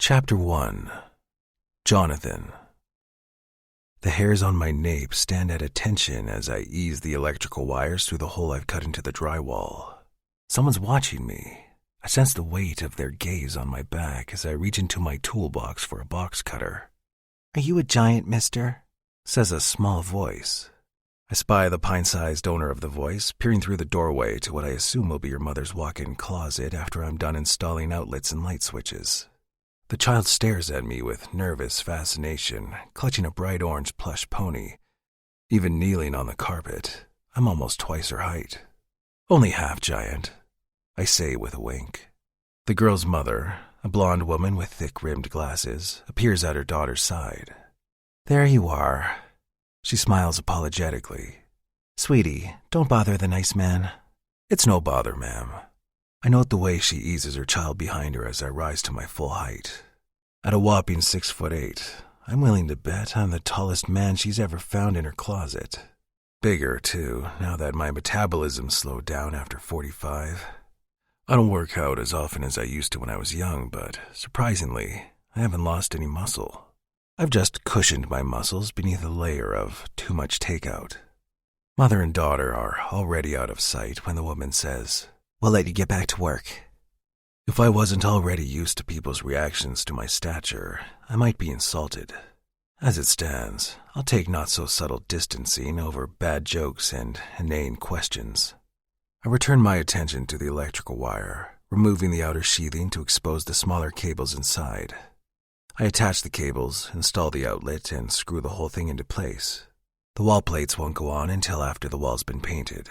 Chapter 1. Jonathan. The hairs on my nape stand at attention as I ease the electrical wires through the hole I've cut into the drywall. Someone's watching me. I sense the weight of their gaze on my back as I reach into my toolbox for a box cutter. "Are you a giant, mister?" says a small voice. I spy the pint-sized owner of the voice, peering through the doorway to what I assume will be your mother's walk-in closet after I'm done installing outlets and light switches. The child stares at me with nervous fascination, clutching a bright orange plush pony. Even kneeling on the carpet, I'm almost twice her height. "Only half giant," I say with a wink. The girl's mother, a blonde woman with thick-rimmed glasses, appears at her daughter's side. "There you are." She smiles apologetically. "Sweetie, don't bother the nice man." "It's no bother, ma'am." I note the way she eases her child behind her as I rise to my full height. At a whopping 6'8", I'm willing to bet I'm the tallest man she's ever found in her closet. Bigger, too, now that my metabolism slowed down after 45. I don't work out as often as I used to when I was young, but surprisingly, I haven't lost any muscle. I've just cushioned my muscles beneath a layer of too much takeout. Mother and daughter are already out of sight when the woman says, "We'll let you get back to work." If I wasn't already used to people's reactions to my stature, I might be insulted. As it stands, I'll take not-so-subtle distancing over bad jokes and inane questions. I return my attention to the electrical wire, removing the outer sheathing to expose the smaller cables inside. I attach the cables, install the outlet, and screw the whole thing into place. The wall plates won't go on until after the wall's been painted.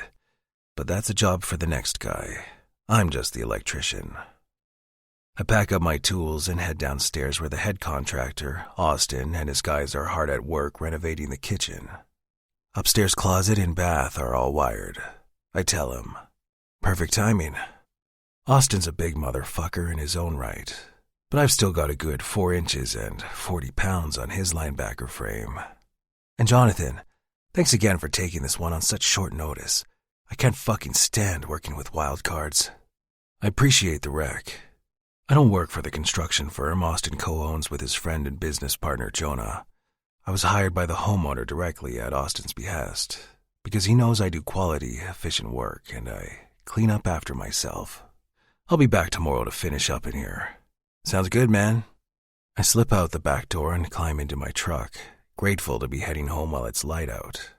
But that's a job for the next guy. I'm just the electrician. I pack up my tools and head downstairs where the head contractor, Austin, and his guys are hard at work renovating the kitchen. Upstairs closet and bath are all wired. I tell him. Perfect timing. Austin's a big motherfucker in his own right, but I've still got a good 4 inches and 40 pounds on his linebacker frame. And Jonathan, thanks again for taking this one on such short notice. I can't fucking stand working with wild cards. I appreciate the rec. I don't work for the construction firm Austin co-owns with his friend and business partner Jonah. I was hired by the homeowner directly at Austin's behest, because he knows I do quality, efficient work and I clean up after myself. I'll be back tomorrow to finish up in here. Sounds good, man. I slip out the back door and climb into my truck, grateful to be heading home while it's light out.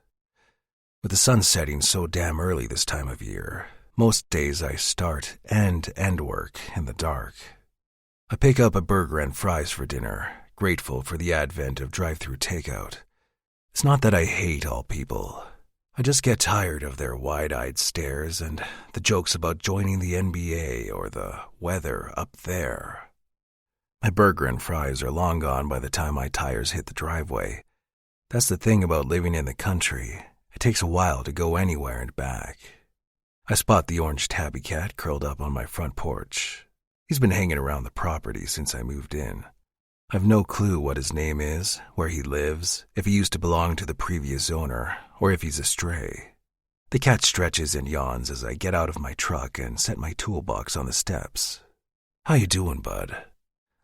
With the sun setting so damn early this time of year, most days I start and end work in the dark. I pick up a burger and fries for dinner, grateful for the advent of drive-through takeout. It's not that I hate all people. I just get tired of their wide-eyed stares and the jokes about joining the NBA or the weather up there. My burger and fries are long gone by the time my tires hit the driveway. That's the thing about living in the country. It takes a while to go anywhere and back. I spot the orange tabby cat curled up on my front porch. He's been hanging around the property since I moved in. I've no clue what his name is, where he lives, if he used to belong to the previous owner, or if he's a stray. The cat stretches and yawns as I get out of my truck and set my toolbox on the steps. "How you doing, bud?"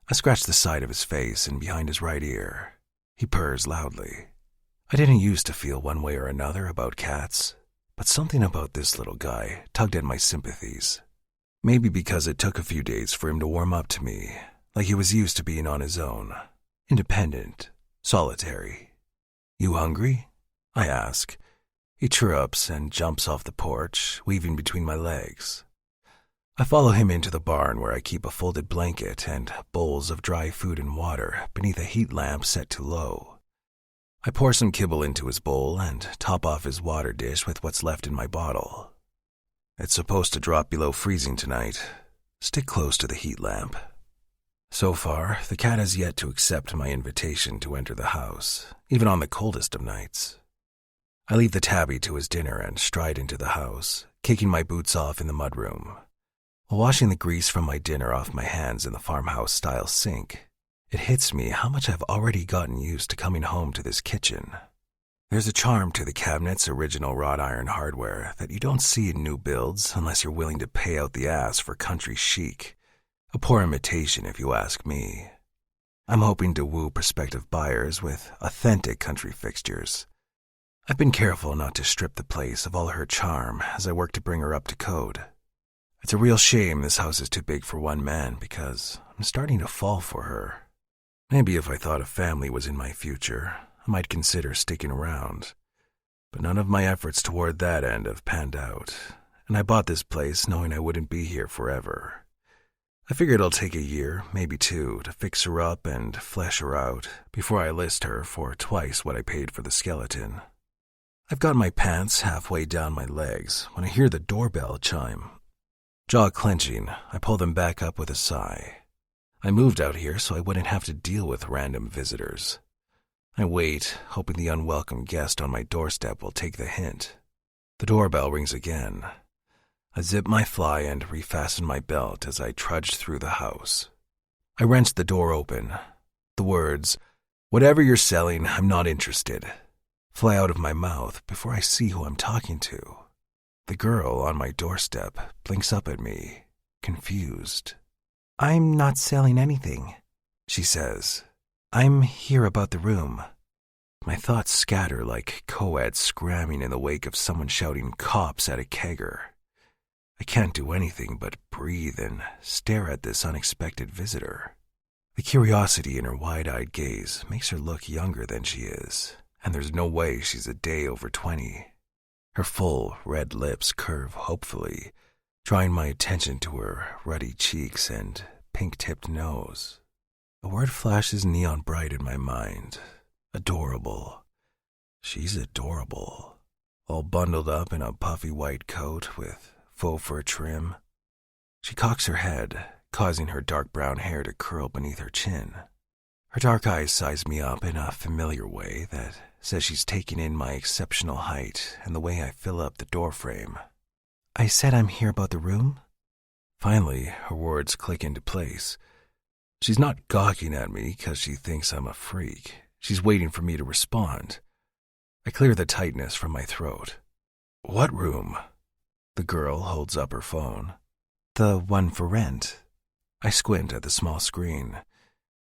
I scratch the side of his face and behind his right ear. He purrs loudly. I didn't used to feel one way or another about cats, but something about this little guy tugged at my sympathies. Maybe because it took a few days for him to warm up to me, like he was used to being on his own, independent, solitary. "You hungry?" I ask. He chirrups and jumps off the porch, weaving between my legs. I follow him into the barn where I keep a folded blanket and bowls of dry food and water beneath a heat lamp set to low. I pour some kibble into his bowl and top off his water dish with what's left in my bottle. It's supposed to drop below freezing tonight. Stick close to the heat lamp. So far, the cat has yet to accept my invitation to enter the house, even on the coldest of nights. I leave the tabby to his dinner and stride into the house, kicking my boots off in the mudroom. While washing the grease from my dinner off my hands in the farmhouse-style sink, it hits me how much I've already gotten used to coming home to this kitchen. There's a charm to the cabinet's original wrought iron hardware that you don't see in new builds unless you're willing to pay out the ass for country chic. A poor imitation if you ask me. I'm hoping to woo prospective buyers with authentic country fixtures. I've been careful not to strip the place of all her charm as I work to bring her up to code. It's a real shame this house is too big for one man because I'm starting to fall for her. Maybe if I thought a family was in my future, I might consider sticking around. But none of my efforts toward that end have panned out, and I bought this place knowing I wouldn't be here forever. I figured it'll take a year, maybe two, to fix her up and flesh her out before I list her for twice what I paid for the skeleton. I've got my pants halfway down my legs when I hear the doorbell chime. Jaw clenching, I pull them back up with a sigh. I moved out here so I wouldn't have to deal with random visitors. I wait, hoping the unwelcome guest on my doorstep will take the hint. The doorbell rings again. I zip my fly and refasten my belt as I trudge through the house. I wrench the door open. The words, "Whatever you're selling, I'm not interested," fly out of my mouth before I see who I'm talking to. The girl on my doorstep blinks up at me, confused. "I'm not selling anything," she says. "I'm here about the room." My thoughts scatter like co-eds scramming in the wake of someone shouting cops at a kegger. I can't do anything but breathe and stare at this unexpected visitor. The curiosity in her wide-eyed gaze makes her look younger than she is, and there's no way she's a day over 20. Her full, red lips curve hopefully, drawing my attention to her ruddy cheeks and pink-tipped nose. A word flashes neon bright in my mind. Adorable. She's adorable. All bundled up in a puffy white coat with faux fur trim. She cocks her head, causing her dark brown hair to curl beneath her chin. Her dark eyes size me up in a familiar way that says she's taking in my exceptional height and the way I fill up the doorframe. "I said I'm here about the room?" Finally, her words click into place. She's not gawking at me because she thinks I'm a freak. She's waiting for me to respond. I clear the tightness from my throat. "What room?" The girl holds up her phone. "The one for rent." I squint at the small screen.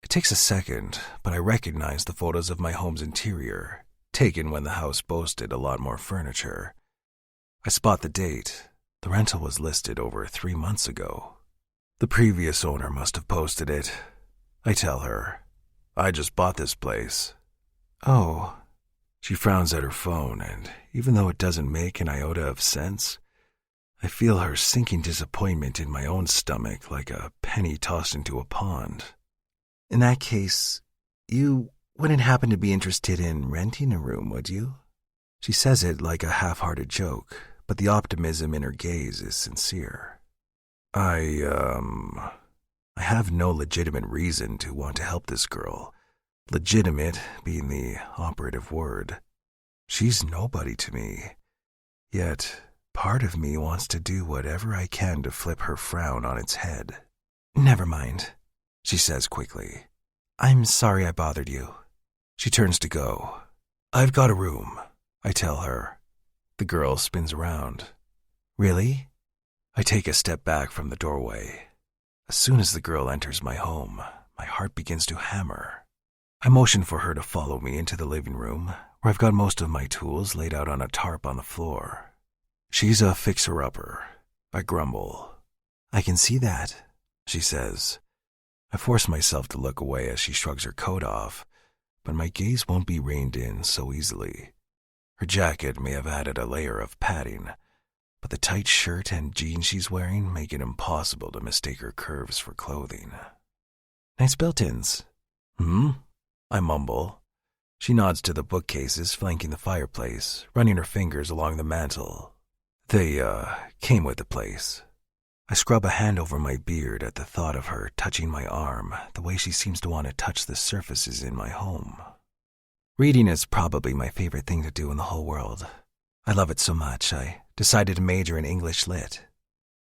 It takes a second, but I recognize the photos of my home's interior, taken when the house boasted a lot more furniture. I spot the date. The rental was listed over 3 months ago. The previous owner must have posted it. I tell her, "I just bought this place." "Oh." She frowns at her phone, and even though it doesn't make an iota of sense, I feel her sinking disappointment in my own stomach like a penny tossed into a pond. "In that case, you wouldn't happen to be interested in renting a room, would you?" She says it like a half-hearted joke, but the optimism in her gaze is sincere. I have no legitimate reason to want to help this girl. Legitimate being the operative word. She's nobody to me. Yet, part of me wants to do whatever I can to flip her frown on its head. "Never mind," she says quickly. "I'm sorry I bothered you." She turns to go. "I've got a room," I tell her. The girl spins around. "Really?" I take a step back from the doorway. As soon as the girl enters my home, my heart begins to hammer. I motion for her to follow me into the living room, where I've got most of my tools laid out on a tarp on the floor. "She's a fixer-upper," I grumble. "I can see that," she says. I force myself to look away as she shrugs her coat off, but my gaze won't be reined in so easily. Her jacket may have added a layer of padding, but the tight shirt and jeans she's wearing make it impossible to mistake her curves for clothing. "Nice built-ins." I mumble. She nods to the bookcases flanking the fireplace, running her fingers along the mantel. They, came with the place. I scrub a hand over my beard at the thought of her touching my arm the way she seems to want to touch the surfaces in my home. Reading is probably my favorite thing to do in the whole world. I love it so much, I decided to major in English Lit.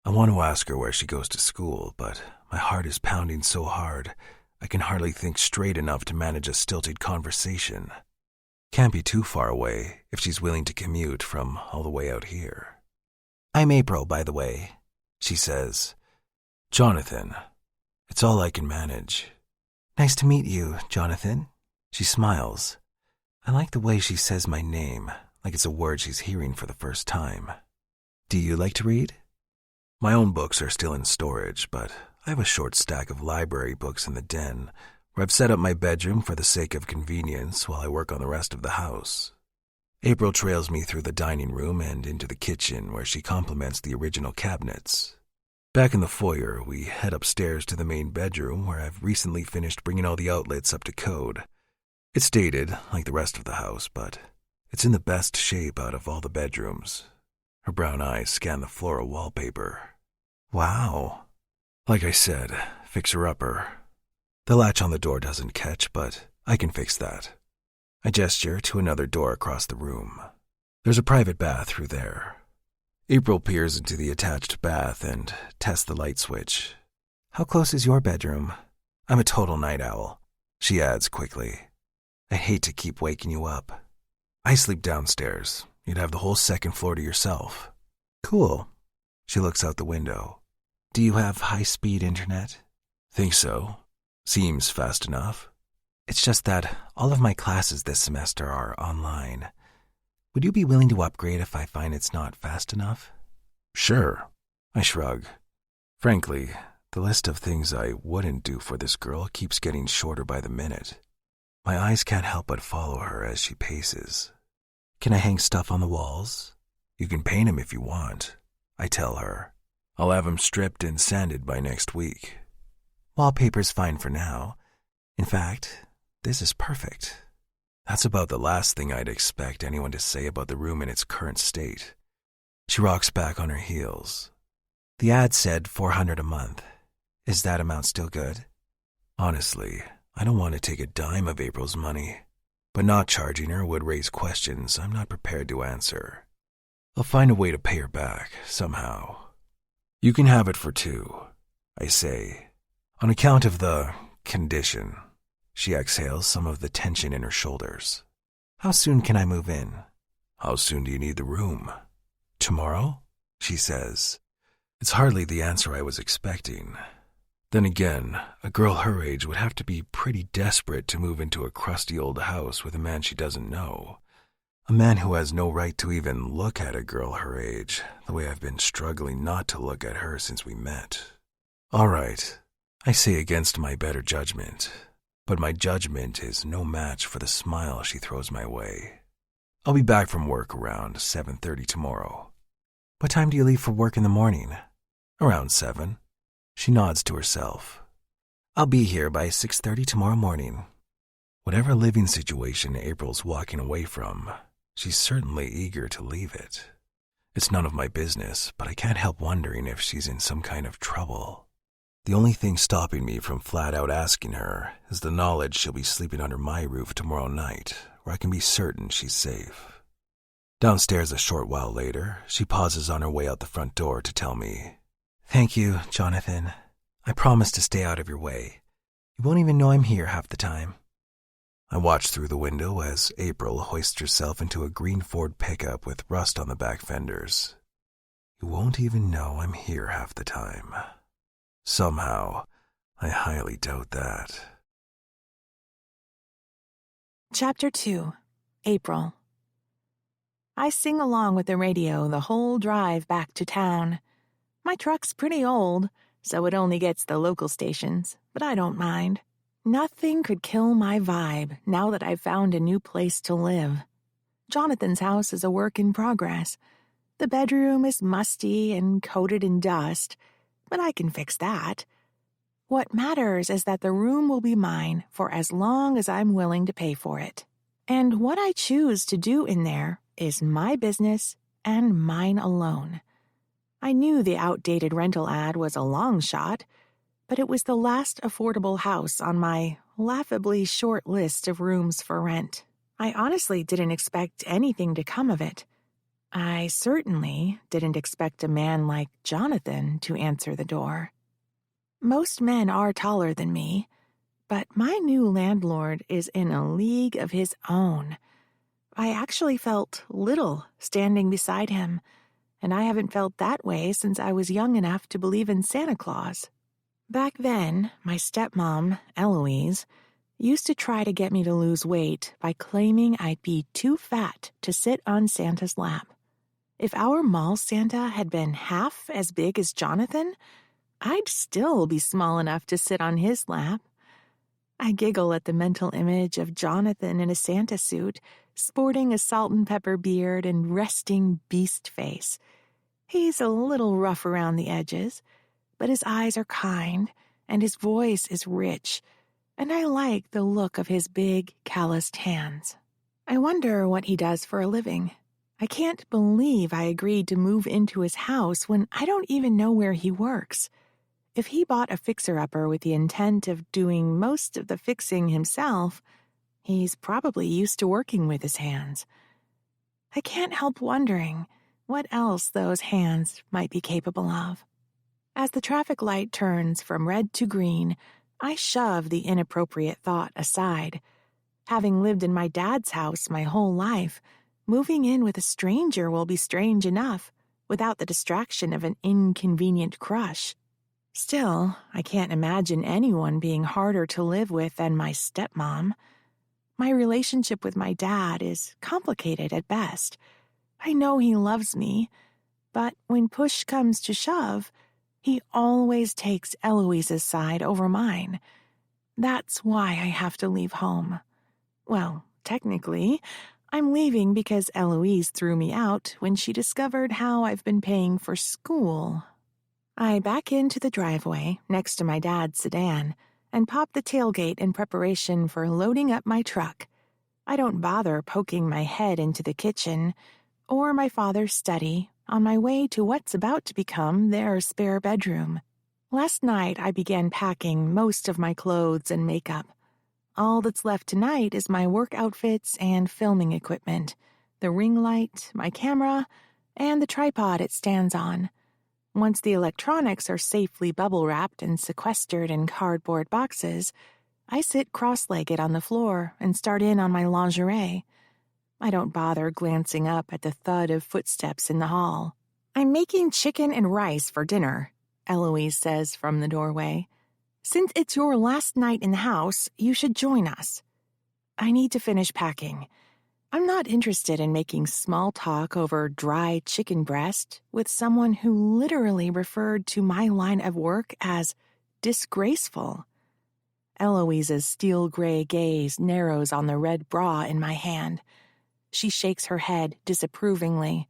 I want to ask her where she goes to school, but my heart is pounding so hard I can hardly think straight enough to manage a stilted conversation. Can't be too far away if she's willing to commute from all the way out here. "I'm April, by the way," she says. "Jonathan. It's all I can manage." Nice to meet you, Jonathan. She smiles. I like the way she says my name, like it's a word she's hearing for the first time. Do you like to read? My own books are still in storage, but I have a short stack of library books in the den, where I've set up my bedroom for the sake of convenience while I work on the rest of the house. April trails me through the dining room and into the kitchen, where she compliments the original cabinets. Back in the foyer, we head upstairs to the main bedroom, where I've recently finished bringing all the outlets up to code. It's dated, like the rest of the house, but it's in the best shape out of all the bedrooms. Her brown eyes scan the floral wallpaper. Wow. Like I said, fixer-upper. The latch on the door doesn't catch, but I can fix that. I gesture to another door across the room. There's a private bath through there. April peers into the attached bath and tests the light switch. How close is your bedroom? I'm a total night owl, she adds quickly. I hate to keep waking you up. I sleep downstairs. You'd have the whole second floor to yourself. Cool. She looks out the window. Do you have high-speed internet? Think so. Seems fast enough. It's just that all of my classes this semester are online. Would you be willing to upgrade if I find it's not fast enough? Sure. I shrug. Frankly, the list of things I wouldn't do for this girl keeps getting shorter by the minute. My eyes can't help but follow her as she paces. Can I hang stuff on the walls? You can paint them if you want, I tell her. I'll have them stripped and sanded by next week. Wallpaper's fine for now. In fact, this is perfect. That's about the last thing I'd expect anyone to say about the room in its current state. She rocks back on her heels. The ad said $400 a month. Is that amount still good? Honestly, I don't want to take a dime of April's money, but not charging her would raise questions I'm not prepared to answer. I'll find a way to pay her back, somehow. You can have it for $2, I say, on account of the condition. She exhales some of the tension in her shoulders. How soon can I move in? How soon do you need the room? Tomorrow? She says. It's hardly the answer I was expecting. Then again, a girl her age would have to be pretty desperate to move into a crusty old house with a man she doesn't know. A man who has no right to even look at a girl her age, the way I've been struggling not to look at her since we met. All right, I say against my better judgment, but my judgment is no match for the smile she throws my way. I'll be back from work around 7:30 tomorrow. What time do you leave for work in the morning? Around 7. She nods to herself. I'll be here by 6:30 tomorrow morning. Whatever living situation April's walking away from, she's certainly eager to leave it. It's none of my business, but I can't help wondering if she's in some kind of trouble. The only thing stopping me from flat out asking her is the knowledge she'll be sleeping under my roof tomorrow night, where I can be certain she's safe. Downstairs a short while later, she pauses on her way out the front door to tell me, Thank you, Jonathan. I promise to stay out of your way. You won't even know I'm here half the time. I watch through the window as April hoists herself into a green Ford pickup with rust on the back fenders. You won't even know I'm here half the time. Somehow, I highly doubt that. Chapter 2. April. I sing along with the radio the whole drive back to town. My truck's pretty old, so it only gets the local stations, but I don't mind. Nothing could kill my vibe now that I've found a new place to live. Jonathan's house is a work in progress. The bedroom is musty and coated in dust, but I can fix that. What matters is that the room will be mine for as long as I'm willing to pay for it. And what I choose to do in there is my business and mine alone. I knew the outdated rental ad was a long shot, but it was the last affordable house on my laughably short list of rooms for rent. I honestly didn't expect anything to come of it. I certainly didn't expect a man like Jonathan to answer the door. Most men are taller than me, but my new landlord is in a league of his own. I actually felt little standing beside him, and I haven't felt that way since I was young enough to believe in Santa Claus. Back then, my stepmom, Eloise, used to try to get me to lose weight by claiming I'd be too fat to sit on Santa's lap. If our mall Santa had been half as big as Jonathan, I'd still be small enough to sit on his lap. I giggle at the mental image of Jonathan in a Santa suit, sporting a salt and pepper beard and resting beast face. He's a little rough around the edges, but his eyes are kind and his voice is rich, and I like the look of his big, calloused hands. I wonder what he does for a living. I can't believe I agreed to move into his house when I don't even know where he works. If he bought a fixer-upper with the intent of doing most of the fixing himself, he's probably used to working with his hands. I can't help wondering what else those hands might be capable of. As the traffic light turns from red to green, I shove the inappropriate thought aside. Having lived in my dad's house my whole life, moving in with a stranger will be strange enough, without the distraction of an inconvenient crush. Still, I can't imagine anyone being harder to live with than my stepmom. My relationship with my dad is complicated at best. I know he loves me, but when push comes to shove, he always takes Eloise's side over mine. That's why I have to leave home. Well, technically, I'm leaving because Eloise threw me out when she discovered how I've been paying for school. I back into the driveway next to my dad's sedan and pop the tailgate in preparation for loading up my truck. I don't bother poking my head into the kitchen or my father's study on my way to what's about to become their spare bedroom. Last night I began packing most of my clothes and makeup. All that's left tonight is my work outfits and filming equipment, the ring light, my camera, and the tripod it stands on. Once the electronics are safely bubble-wrapped and sequestered in cardboard boxes, I sit cross-legged on the floor and start in on my lingerie. I don't bother glancing up at the thud of footsteps in the hall. "I'm making chicken and rice for dinner," Eloise says from the doorway. "Since it's your last night in the house, you should join us." I need to finish packing. I'm not interested in making small talk over dry chicken breast with someone who literally referred to my line of work as disgraceful. Eloise's steel gray gaze narrows on the red bra in my hand. She shakes her head disapprovingly.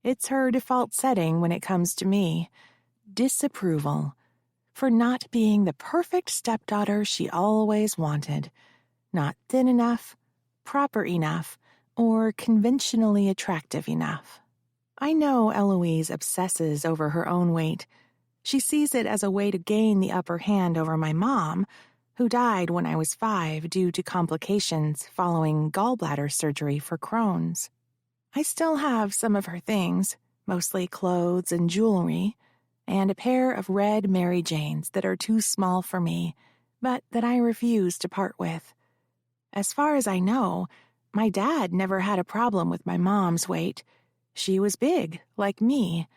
It's her default setting when it comes to me. Disapproval. For not being the perfect stepdaughter she always wanted. Not thin enough, proper enough, or conventionally attractive enough. I know Eloise obsesses over her own weight. She sees it as a way to gain the upper hand over my mom, who died when I was 5 due to complications following gallbladder surgery for Crohn's. I still have some of her things, mostly clothes and jewelry, and a pair of red Mary Janes that are too small for me, but that I refuse to part with. As far as I know, my dad never had a problem with my mom's weight. She was big, like me.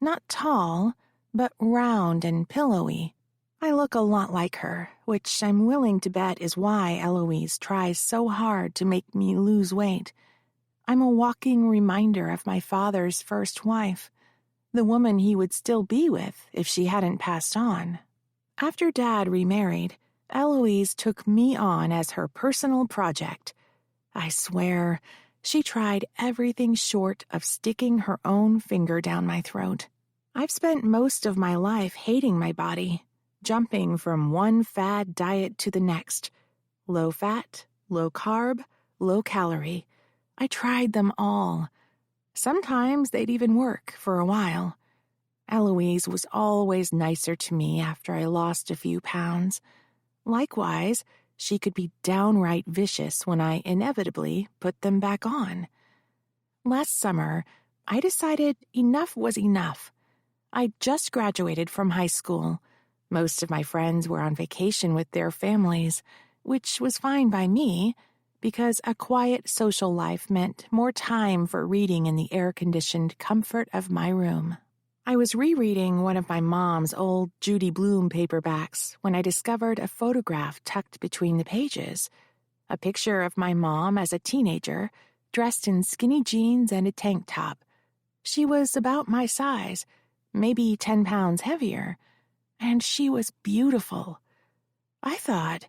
Not tall, but round and pillowy. I look a lot like her, which I'm willing to bet is why Eloise tries so hard to make me lose weight. I'm a walking reminder of my father's first wife, the woman he would still be with if she hadn't passed on. After Dad remarried, Eloise took me on as her personal project. I swear, she tried everything short of sticking her own finger down my throat. I've spent most of my life hating my body, jumping from one fad diet to the next. Low fat, low carb, low calorie. I tried them all. Sometimes they'd even work for a while. Eloise was always nicer to me after I lost a few pounds. Likewise, she could be downright vicious when I inevitably put them back on. Last summer, I decided enough was enough. I'd just graduated from high school. Most of my friends were on vacation with their families, which was fine by me, because a quiet social life meant more time for reading in the air-conditioned comfort of my room. I was rereading one of my mom's old Judy Blume paperbacks when I discovered a photograph tucked between the pages. A picture of my mom as a teenager, dressed in skinny jeans and a tank top. She was about my size, maybe 10 pounds heavier, and she was beautiful. I thought,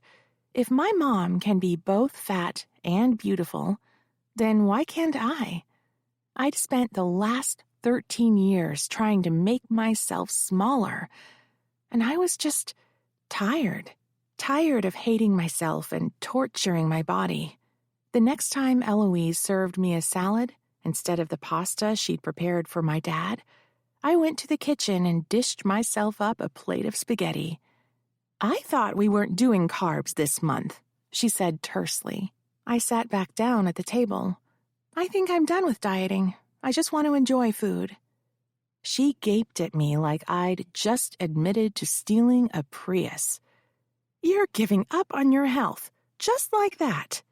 if my mom can be both fat and beautiful, then why can't I? I'd spent the last 13 years trying to make myself smaller, and I was just tired of hating myself and torturing my body. The next time Eloise served me a salad, instead of the pasta she'd prepared for my dad, I went to the kitchen and dished myself up a plate of spaghetti. "I thought we weren't doing carbs this month," she said tersely. I sat back down at the table. "I think I'm done with dieting. I just want to enjoy food." She gaped at me like I'd just admitted to stealing a Prius. "You're giving up on your health, just like that."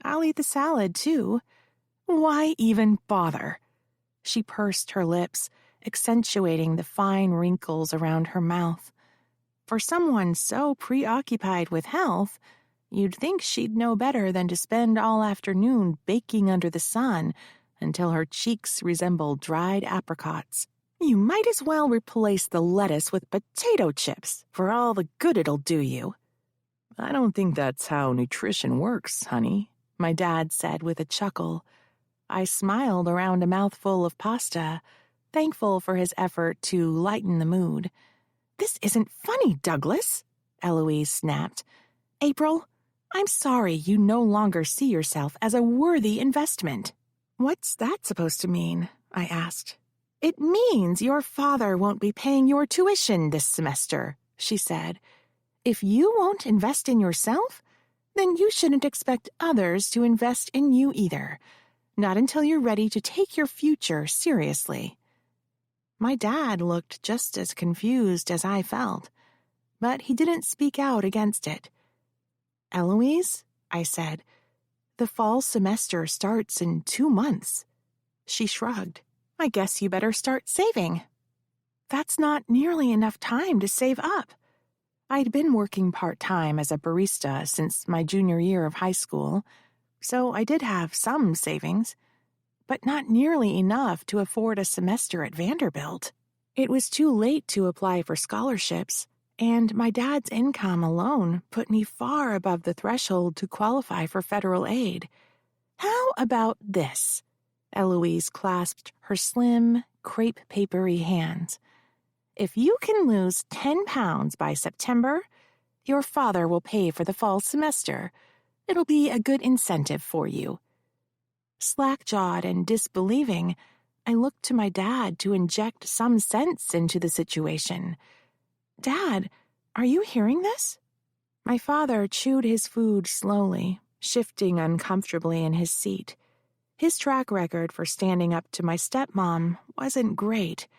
"I'll eat the salad, too." "Why even bother?" She pursed her lips, accentuating the fine wrinkles around her mouth. For someone so preoccupied with health, you'd think she'd know better than to spend all afternoon baking under the sun until her cheeks resembled dried apricots. "You might as well replace the lettuce with potato chips for all the good it'll do you." "I don't think that's how nutrition works, honey," my dad said with a chuckle. I smiled around a mouthful of pasta, thankful for his effort to lighten the mood. "This isn't funny, Douglas," Eloise snapped. "April, I'm sorry you no longer see yourself as a worthy investment." "What's that supposed to mean?" I asked. "It means your father won't be paying your tuition this semester," she said. "If you won't invest in yourself, then you shouldn't expect others to invest in you either. Not until you're ready to take your future seriously." My dad looked just as confused as I felt, but he didn't speak out against it. "Eloise," I said, "the fall semester starts in 2 months." She shrugged. "I guess you better start saving." "That's not nearly enough time to save up." I'd been working part-time as a barista since my junior year of high school, so I did have some savings, but not nearly enough to afford a semester at Vanderbilt. It was too late to apply for scholarships, and my dad's income alone put me far above the threshold to qualify for federal aid. "How about this?" Eloise clasped her slim, crepe-papery hands. "If you can lose 10 pounds by September, your father will pay for the fall semester. It'll be a good incentive for you." Slack-jawed and disbelieving, I looked to my dad to inject some sense into the situation. "Dad, are you hearing this?" My father chewed his food slowly, shifting uncomfortably in his seat. His track record for standing up to my stepmom wasn't great,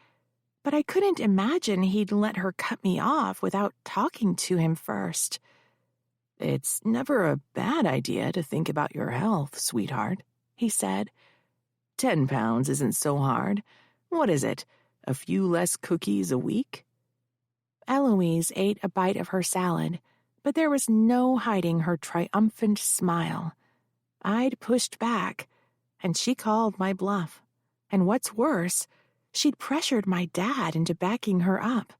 but I couldn't imagine he'd let her cut me off without talking to him first. "It's never a bad idea to think about your health, sweetheart," he said. 10 pounds isn't so hard. What is it, a few less cookies a week?" Eloise ate a bite of her salad, but there was no hiding her triumphant smile. I'd pushed back, and she called my bluff. And what's worse, she'd pressured my dad into backing her up.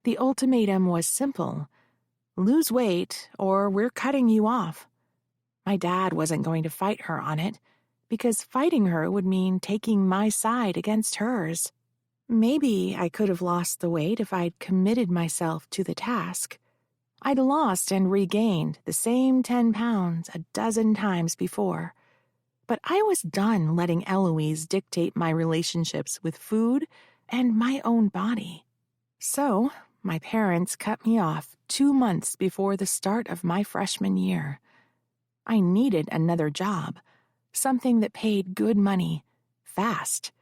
The ultimatum was simple: lose weight or we're cutting you off. My dad wasn't going to fight her on it, because fighting her would mean taking my side against hers. Maybe I could have lost the weight if I'd committed myself to the task. I'd lost and regained the same 10 pounds a dozen times before. But I was done letting Eloise dictate my relationships with food and my own body. So, my parents cut me off 2 months before the start of my freshman year. I needed another job, something that paid good money, fast.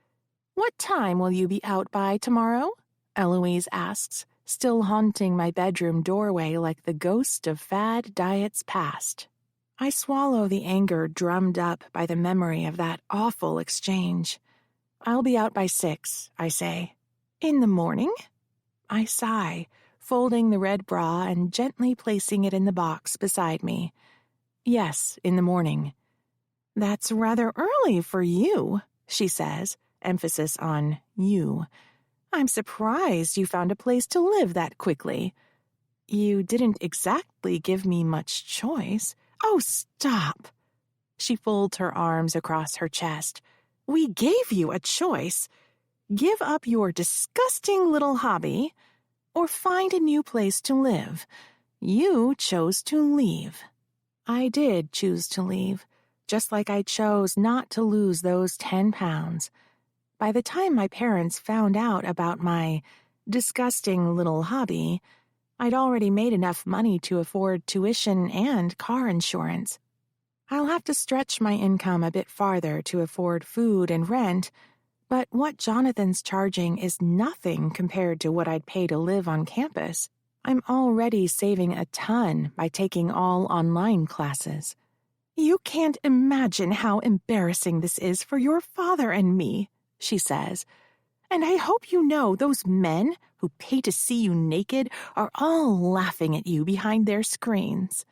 "What time will you be out by tomorrow?" Eloise asks, still haunting my bedroom doorway like the ghost of fad diets past. I swallow the anger drummed up by the memory of that awful exchange. "I'll be out by 6, I say." In the morning? I sigh, folding the red bra and gently placing it in the box beside me. Yes, in the morning. That's rather early for you, she says, emphasis on you. I'm surprised you found a place to live that quickly. You didn't exactly give me much choice. Oh, stop. She folds her arms across her chest. We gave you a choice. Give up your disgusting little hobby or find a new place to live. You chose to leave. I did choose to leave, just like I chose not to lose those 10 pounds. By the time my parents found out about my disgusting little hobby, I'd already made enough money to afford tuition and car insurance. I'll have to stretch my income a bit farther to afford food and rent, but what Jonathan's charging is nothing compared to what I'd pay to live on campus. I'm already saving a ton by taking all online classes. You can't imagine how embarrassing this is for your father and me, she says. And I hope you know those men who pay to see you naked are all laughing at you behind their screens.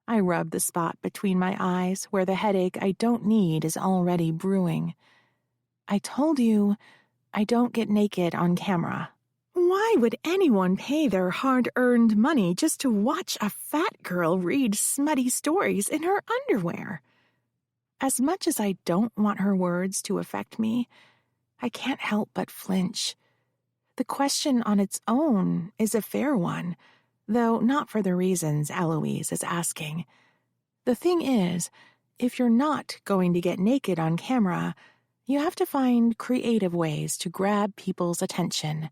I rub the spot between my eyes where the headache I don't need is already brewing. I told you I don't get naked on camera. Why would anyone pay their hard-earned money just to watch a fat girl read smutty stories in her underwear? As much as I don't want her words to affect me, I can't help but flinch. The question on its own is a fair one, though not for the reasons Eloise is asking. The thing is, if you're not going to get naked on camera, you have to find creative ways to grab people's attention.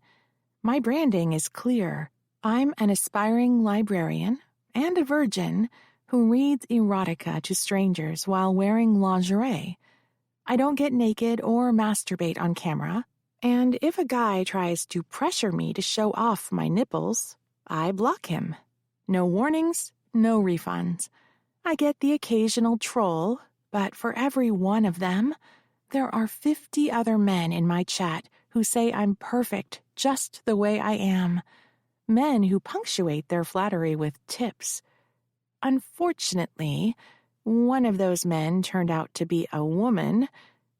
My branding is clear. I'm an aspiring librarian and a virgin who reads erotica to strangers while wearing lingerie. I don't get naked or masturbate on camera, and if a guy tries to pressure me to show off my nipples, I block him. No warnings, no refunds. I get the occasional troll, but for every one of them, there are 50 other men in my chat who say I'm perfect just the way I am. Men who punctuate their flattery with tips. Unfortunately, one of those men turned out to be a woman,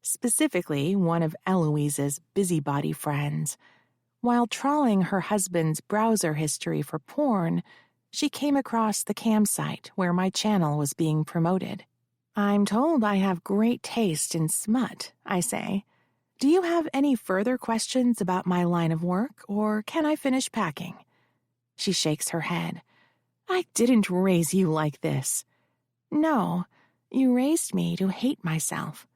specifically one of Eloise's busybody friends. While trawling her husband's browser history for porn, she came across the campsite where my channel was being promoted. I'm told I have great taste in smut, I say. Do you have any further questions about my line of work, or can I finish packing? She shakes her head. I didn't raise you like this. No, you raised me to hate myself.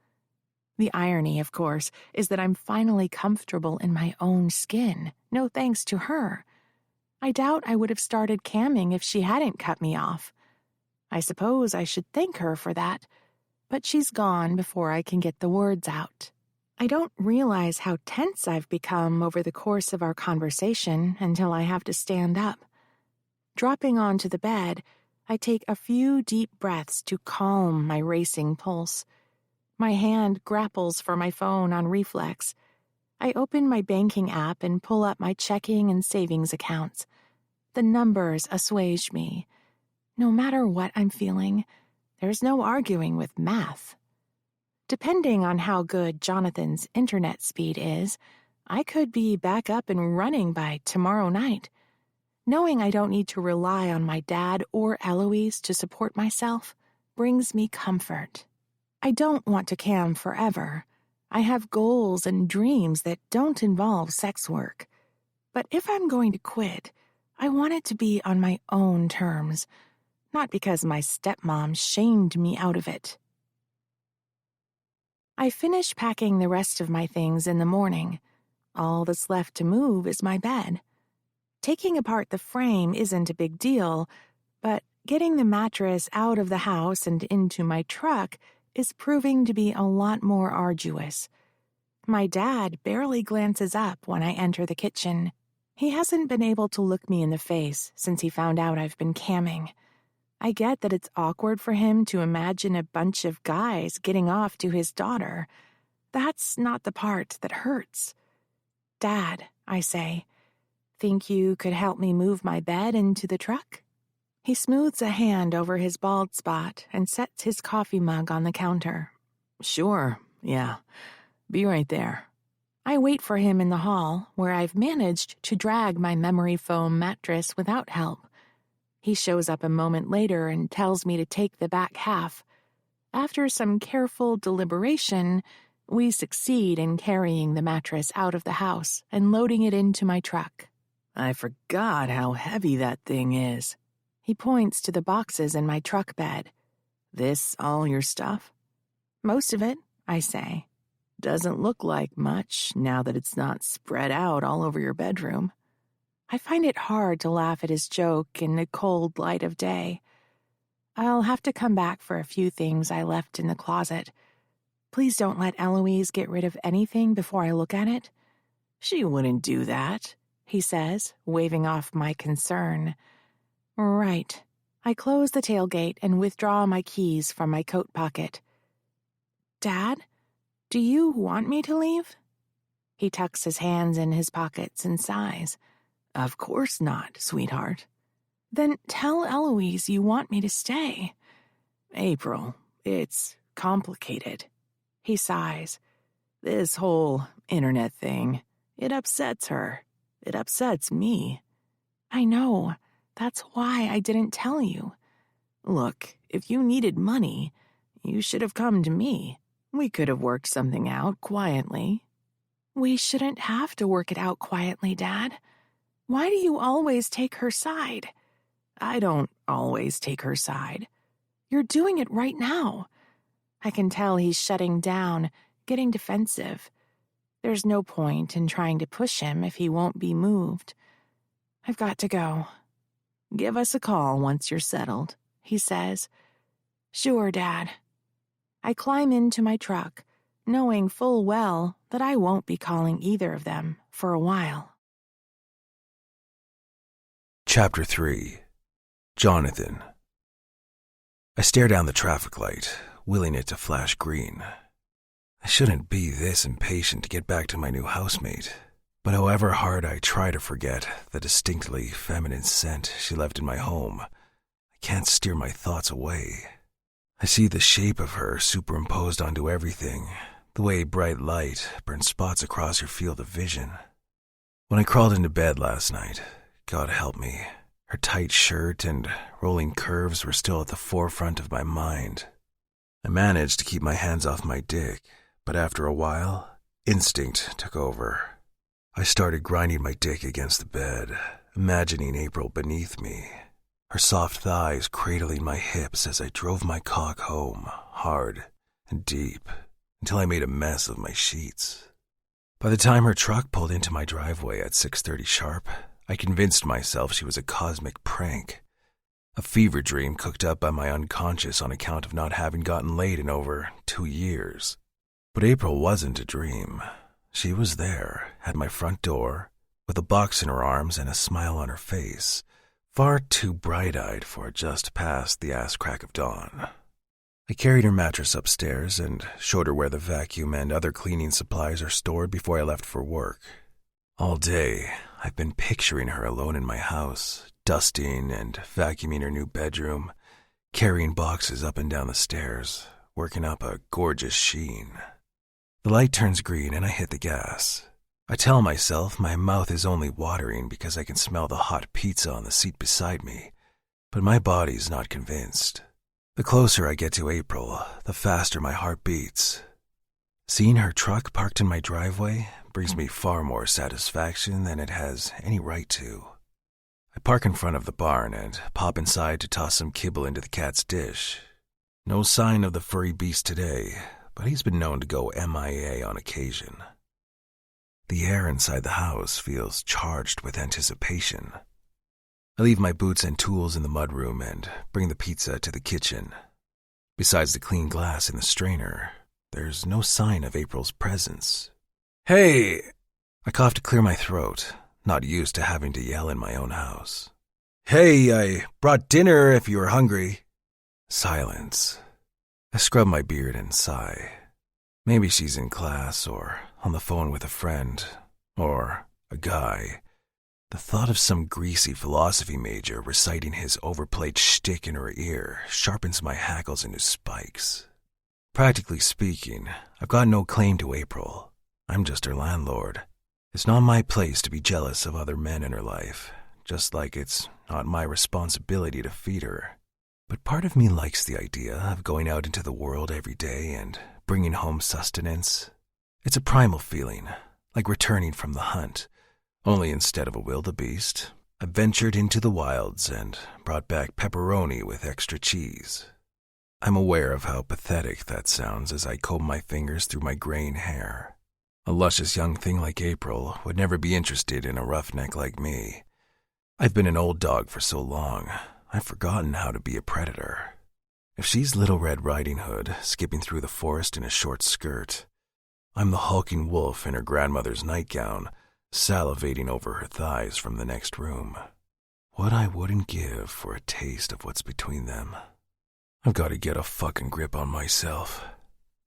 The irony, of course, is that I'm finally comfortable in my own skin, no thanks to her. I doubt I would have started camming if she hadn't cut me off. I suppose I should thank her for that, but she's gone before I can get the words out. I don't realize how tense I've become over the course of our conversation until I have to stand up. Dropping onto the bed, I take a few deep breaths to calm my racing pulse. My hand grapples for my phone on reflex. I open my banking app and pull up my checking and savings accounts. The numbers assuage me. No matter what I'm feeling, there's no arguing with math. Depending on how good Jonathan's internet speed is, I could be back up and running by tomorrow night. Knowing I don't need to rely on my dad or Eloise to support myself brings me comfort. I don't want to cam forever. I have goals and dreams that don't involve sex work. But if I'm going to quit, I want it to be on my own terms, not because my stepmom shamed me out of it. I finish packing the rest of my things in the morning. All that's left to move is my bed. Taking apart the frame isn't a big deal, but getting the mattress out of the house and into my truck is proving to be a lot more arduous. My dad barely glances up when I enter the kitchen. He hasn't been able to look me in the face since he found out I've been camming. I get that it's awkward for him to imagine a bunch of guys getting off to his daughter. That's not the part that hurts. Dad, I say, think you could help me move my bed into the truck? He smooths a hand over his bald spot and sets his coffee mug on the counter. Sure, yeah. Be right there. I wait for him in the hall, where I've managed to drag my memory foam mattress without help. He shows up a moment later and tells me to take the back half. After some careful deliberation, we succeed in carrying the mattress out of the house and loading it into my truck. I forgot how heavy that thing is. He points to the boxes in my truck bed. This all your stuff? Most of it, I say. Doesn't look like much now that it's not spread out all over your bedroom. I find it hard to laugh at his joke in the cold light of day. I'll have to come back for a few things I left in the closet. Please don't let Eloise get rid of anything before I look at it. She wouldn't do that, he says, waving off my concern. Right. I close the tailgate and withdraw my keys from my coat pocket. Dad, do you want me to leave? He tucks his hands in his pockets and sighs. Of course not, sweetheart. Then tell Eloise you want me to stay. April, it's complicated. He sighs. This whole internet thing, it upsets her. It upsets me. I know. That's why I didn't tell you. Look, if you needed money, you should have come to me. We could have worked something out quietly. We shouldn't have to work it out quietly, Dad. Why do you always take her side? I don't always take her side. You're doing it right now. I can tell he's shutting down, getting defensive. There's no point in trying to push him if he won't be moved. I've got to go. Give us a call once you're settled, he says. Sure, Dad. I climb into my truck, knowing full well that I won't be calling either of them for a while. Chapter 3. Jonathan. I stare down the traffic light, willing it to flash green. I shouldn't be this impatient to get back to my new housemate, but however hard I try to forget the distinctly feminine scent she left in my home, I can't steer my thoughts away. I see the shape of her superimposed onto everything, the way bright light burns spots across her field of vision. When I crawled into bed last night, God help me, her tight shirt and rolling curves were still at the forefront of my mind. I managed to keep my hands off my dick, but after a while, instinct took over. I started grinding my dick against the bed, imagining April beneath me, her soft thighs cradling my hips as I drove my cock home, hard and deep, until I made a mess of my sheets. By the time her truck pulled into my driveway at 6:30 sharp, I convinced myself she was a cosmic prank, a fever dream cooked up by my unconscious on account of not having gotten laid in over 2 years. But April wasn't a dream. She was there, at my front door, with a box in her arms and a smile on her face, far too bright-eyed for just past the ass crack of dawn. I carried her mattress upstairs and showed her where the vacuum and other cleaning supplies are stored before I left for work. All day, I've been picturing her alone in my house, dusting and vacuuming her new bedroom, carrying boxes up and down the stairs, working up a gorgeous sheen. The light turns green and I hit the gas. I tell myself my mouth is only watering because I can smell the hot pizza on the seat beside me, but my body's not convinced. The closer I get to April, the faster my heart beats. Seeing her truck parked in my driveway brings me far more satisfaction than it has any right to. I park in front of the barn and pop inside to toss some kibble into the cat's dish. No sign of the furry beast today, but he's been known to go MIA on occasion. The air inside the house feels charged with anticipation. I leave my boots and tools in the mudroom and bring the pizza to the kitchen. Besides the clean glass in the strainer, there's no sign of April's presence. Hey! I cough to clear my throat, not used to having to yell in my own house. Hey, I brought dinner if you were hungry. Silence. I scrub my beard and sigh. Maybe she's in class or on the phone with a friend, Or a guy. The thought of some greasy philosophy major reciting his overplayed shtick in her ear sharpens my hackles into spikes. Practically speaking, I've got no claim to April. I'm just her landlord. It's not my place to be jealous of other men in her life, just like it's not my responsibility to feed her. But part of me likes the idea of going out into the world every day and bringing home sustenance. It's a primal feeling, like returning from the hunt. Only instead of a wildebeest, I ventured into the wilds and brought back pepperoni with extra cheese. I'm aware of how pathetic that sounds as I comb my fingers through my graying hair. A luscious young thing like April would never be interested in a roughneck like me. I've been an old dog for so long, I've forgotten how to be a predator. If she's Little Red Riding Hood skipping through the forest in a short skirt, I'm the hulking wolf in her grandmother's nightgown, salivating over her thighs from the next room. What I wouldn't give for a taste of what's between them. I've got to get a fucking grip on myself.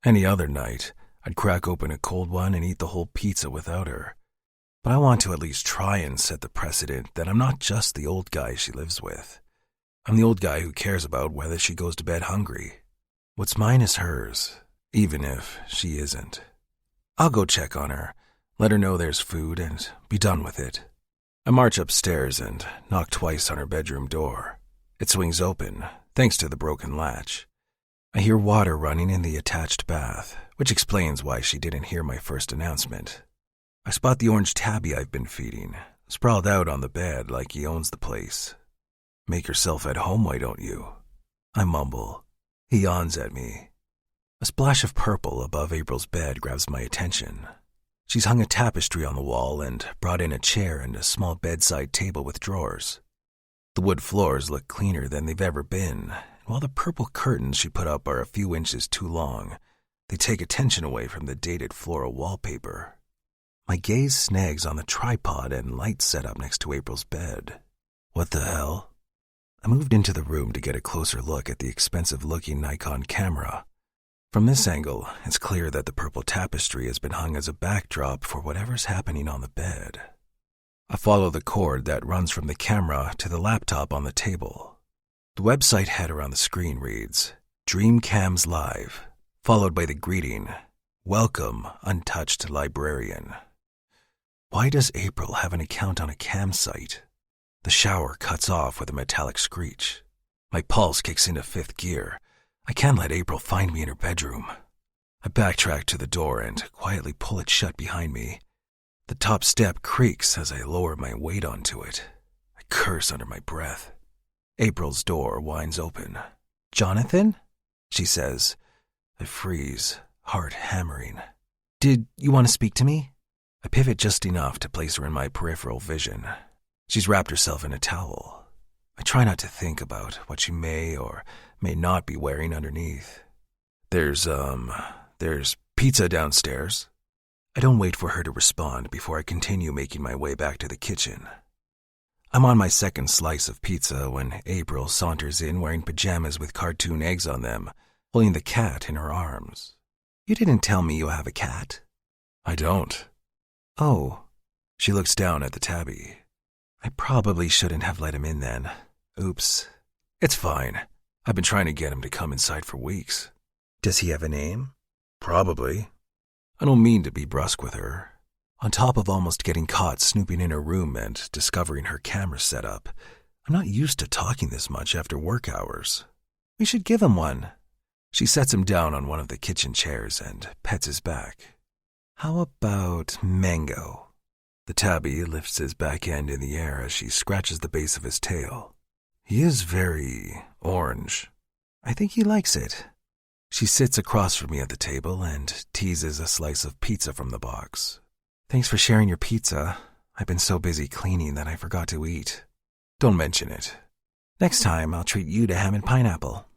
Any other night, I'd crack open a cold one and eat the whole pizza without her. But I want to at least try and set the precedent that I'm not just the old guy she lives with. I'm the old guy who cares about whether she goes to bed hungry. What's mine is hers, even if she isn't. I'll go check on her, let her know there's food, and be done with it. I march upstairs and knock twice on her bedroom door. It swings open, thanks to the broken latch. I hear water running in the attached bath, which explains why she didn't hear my first announcement. I spot the orange tabby I've been feeding, sprawled out on the bed like he owns the place. "Make yourself at home, why don't you?" I mumble. He yawns at me. A splash of purple above April's bed grabs my attention. She's hung a tapestry on the wall and brought in a chair and a small bedside table with drawers. The wood floors look cleaner than they've ever been, and while the purple curtains she put up are a few inches too long, they take attention away from the dated floral wallpaper. My gaze snags on the tripod and light setup next to April's bed. What the hell? I moved into the room to get a closer look at the expensive-looking Nikon camera. From this angle, it's clear that the purple tapestry has been hung as a backdrop for whatever's happening on the bed. I follow the cord that runs from the camera to the laptop on the table. The website header on the screen reads, "Dreamcams Live," followed by the greeting, "Welcome, untouched librarian." Why does April have an account on a cam site? The shower cuts off with a metallic screech. My pulse kicks into fifth gear. I can't let April find me in her bedroom. I backtrack to the door and quietly pull it shut behind me. The top step creaks as I lower my weight onto it. I curse under my breath. April's door winds open. "Jonathan?" she says. I freeze, heart hammering. "Did you want to speak to me?" I pivot just enough to place her in my peripheral vision. She's wrapped herself in a towel. I try not to think about what she may or may not be wearing underneath. There's pizza downstairs." I don't wait for her to respond before I continue making my way back to the kitchen. I'm on my second slice of pizza when April saunters in wearing pajamas with cartoon eggs on them, holding the cat in her arms. "You didn't tell me you have a cat." "I don't." "Oh." She looks down at the tabby. "I probably shouldn't have let him in then. Oops." "It's fine. I've been trying to get him to come inside for weeks." "Does he have a name?" "Probably." I don't mean to be brusque with her. On top of almost getting caught snooping in her room and discovering her camera setup, I'm not used to talking this much after work hours. "We should give him one." She sets him down on one of the kitchen chairs and pets his back. "How about Mango?" The tabby lifts his back end in the air as she scratches the base of his tail. He is very orange. I think he likes it. She sits across from me at the table and teases a slice of pizza from the box. "Thanks for sharing your pizza. I've been so busy cleaning that I forgot to eat." "Don't mention it." "Next time, I'll treat you to ham and pineapple."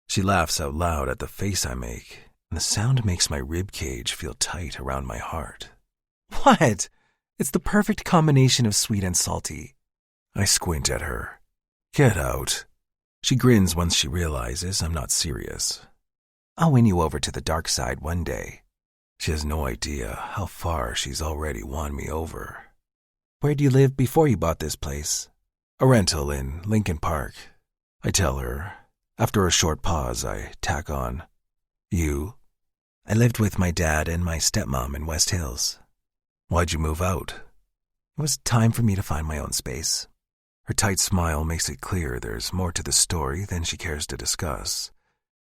She laughs out loud at the face I make, and the sound makes my rib cage feel tight around my heart. "What? It's the perfect combination of sweet and salty." I squint at her. "Get out." She grins once she realizes I'm not serious. "I'll win you over to the dark side one day." She has no idea how far she's already won me over. Where'd you live before you bought this place? A rental in Lincoln Park, I tell her. After a short pause, I tack on, You? I lived with my dad and my stepmom in West Hills. Why'd you move out? It was time for me to find my own space. Her tight smile makes it clear there's more to the story than she cares to discuss.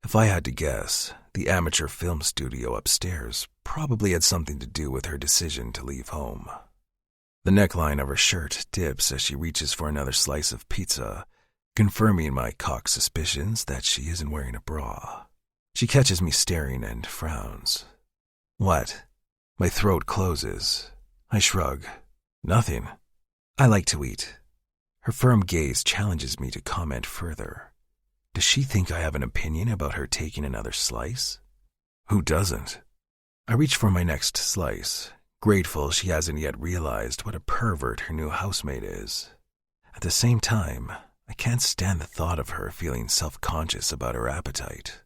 If I had to guess, the amateur film studio upstairs probably had something to do with her decision to leave home. The neckline of her shirt dips as she reaches for another slice of pizza, confirming my cock suspicions that she isn't wearing a bra. She catches me staring and frowns. What? My throat closes. I shrug. Nothing. I like to eat. Her firm gaze challenges me to comment further. Does she think I have an opinion about her taking another slice? Who doesn't? I reach for my next slice, grateful she hasn't yet realized what a pervert her new housemate is. At the same time, I can't stand the thought of her feeling self-conscious about her appetite.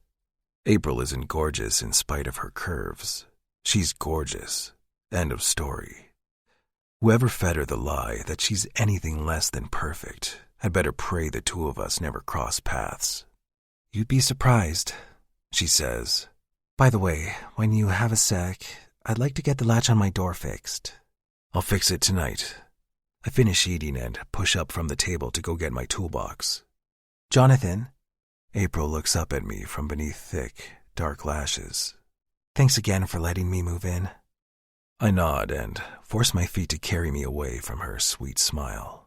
April isn't gorgeous in spite of her curves. She's gorgeous. End of story. Whoever fed her the lie that she's anything less than perfect had better pray the two of us never cross paths. You'd be surprised, she says. By the way, when you have a sec, I'd like to get the latch on my door fixed. I'll fix it tonight. I finish eating and push up from the table to go get my toolbox. Jonathan? April looks up at me from beneath thick, dark lashes. Thanks again for letting me move in. I nod and force my feet to carry me away from her sweet smile.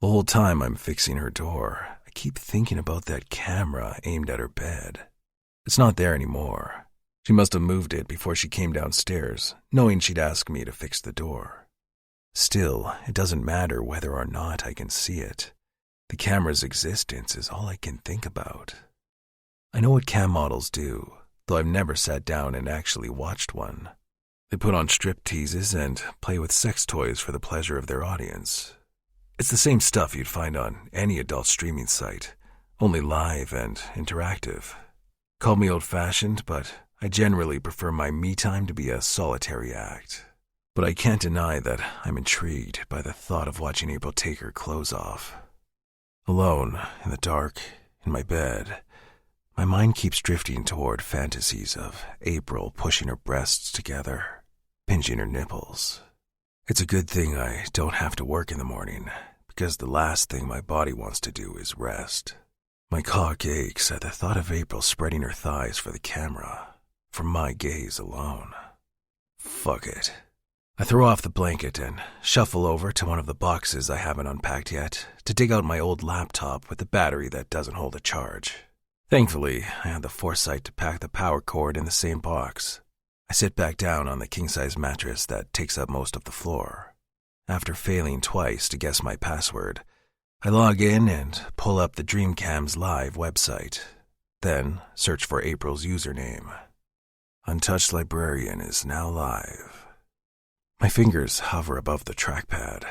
The whole time I'm fixing her door, I keep thinking about that camera aimed at her bed. It's not there anymore. She must have moved it before she came downstairs, knowing she'd ask me to fix the door. Still, it doesn't matter whether or not I can see it. The camera's existence is all I can think about. I know what cam models do, though I've never sat down and actually watched one. They put on strip teases and play with sex toys for the pleasure of their audience. It's the same stuff you'd find on any adult streaming site, only live and interactive. Call me old-fashioned, but I generally prefer my me time to be a solitary act. But I can't deny that I'm intrigued by the thought of watching April take her clothes off. Alone, in the dark, in my bed, my mind keeps drifting toward fantasies of April pushing her breasts together, pinching her nipples. It's a good thing I don't have to work in the morning, because the last thing my body wants to do is rest. My cock aches at the thought of April spreading her thighs for the camera, for my gaze alone. Fuck it. I throw off the blanket and shuffle over to one of the boxes I haven't unpacked yet to dig out my old laptop with the battery that doesn't hold a charge. Thankfully, I had the foresight to pack the power cord in the same box. I sit back down on the king-size mattress that takes up most of the floor. After failing twice to guess my password, I log in and pull up the Dreamcam's live website, then search for April's username. Untouched Librarian is now live. My fingers hover above the trackpad.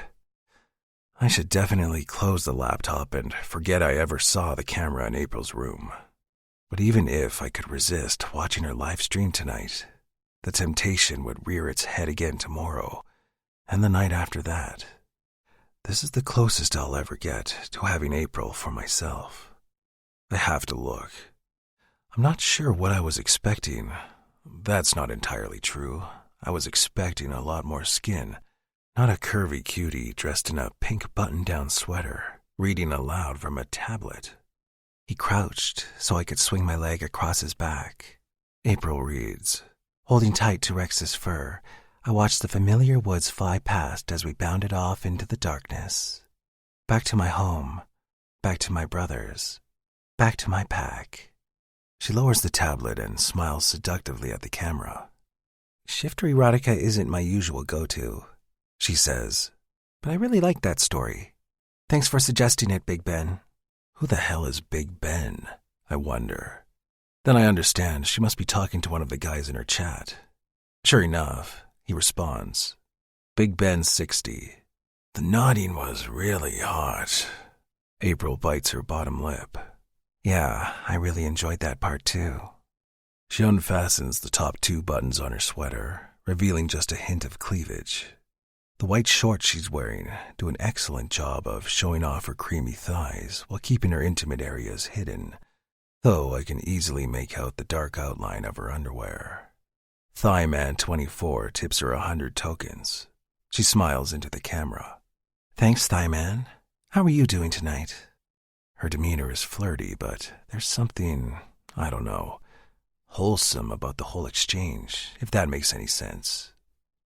I should definitely close the laptop and forget I ever saw the camera in April's room. But even if I could resist watching her live stream tonight, the temptation would rear its head again tomorrow, and the night after that. This is the closest I'll ever get to having April for myself. I have to look. I'm not sure what I was expecting. That's not entirely true. I was expecting a lot more skin, not a curvy cutie dressed in a pink button-down sweater, reading aloud from a tablet. He crouched so I could swing my leg across his back. April reads. Holding tight to Rex's fur, I watched the familiar woods fly past as we bounded off into the darkness. Back to my home, back to my brothers, back to my pack. She lowers the tablet and smiles seductively at the camera. Shifter erotica isn't my usual go-to, she says, but I really like that story. Thanks for suggesting it, Big Ben. Who the hell is Big Ben? I wonder. Then I understand she must be talking to one of the guys in her chat. Sure enough, he responds. Big Ben's 60. The nodding was really hot. April bites her bottom lip. Yeah, I really enjoyed that part too. She unfastens the top 2 buttons on her sweater, revealing just a hint of cleavage. The white shorts she's wearing do an excellent job of showing off her creamy thighs while keeping her intimate areas hidden, though I can easily make out the dark outline of her underwear. Thigh Man 24 tips her 100 tokens. She smiles into the camera. Thanks, Thigh Man. How are you doing tonight? Her demeanor is flirty, but there's something, I don't know, wholesome about the whole exchange, if that makes any sense.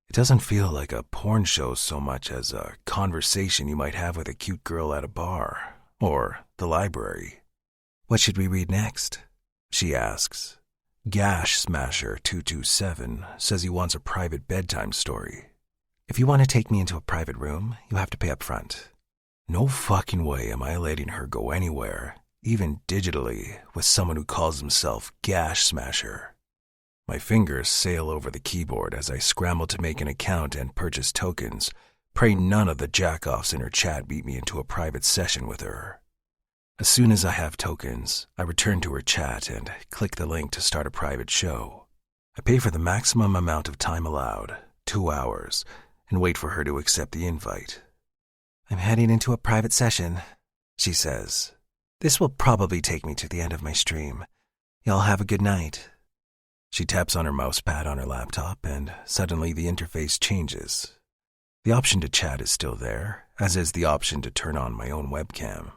It doesn't feel like a porn show so much as a conversation you might have with a cute girl at a bar or the library. What should we read next? She asks. Gash Smasher 227 says he wants a private bedtime story. If you want to take me into a private room, you have to pay up front. No fucking way am I letting her go anywhere, even digitally, with someone who calls himself Gash Smasher. My fingers sail over the keyboard as I scramble to make an account and purchase tokens, praying none of the jack-offs in her chat beat me into a private session with her. As soon as I have tokens, I return to her chat and click the link to start a private show. I pay for the maximum amount of time allowed, 2 hours, and wait for her to accept the invite. I'm heading into a private session, she says. This will probably take me to the end of my stream. Y'all have a good night. She taps on her mousepad on her laptop, and suddenly the interface changes. The option to chat is still there, as is the option to turn on my own webcam.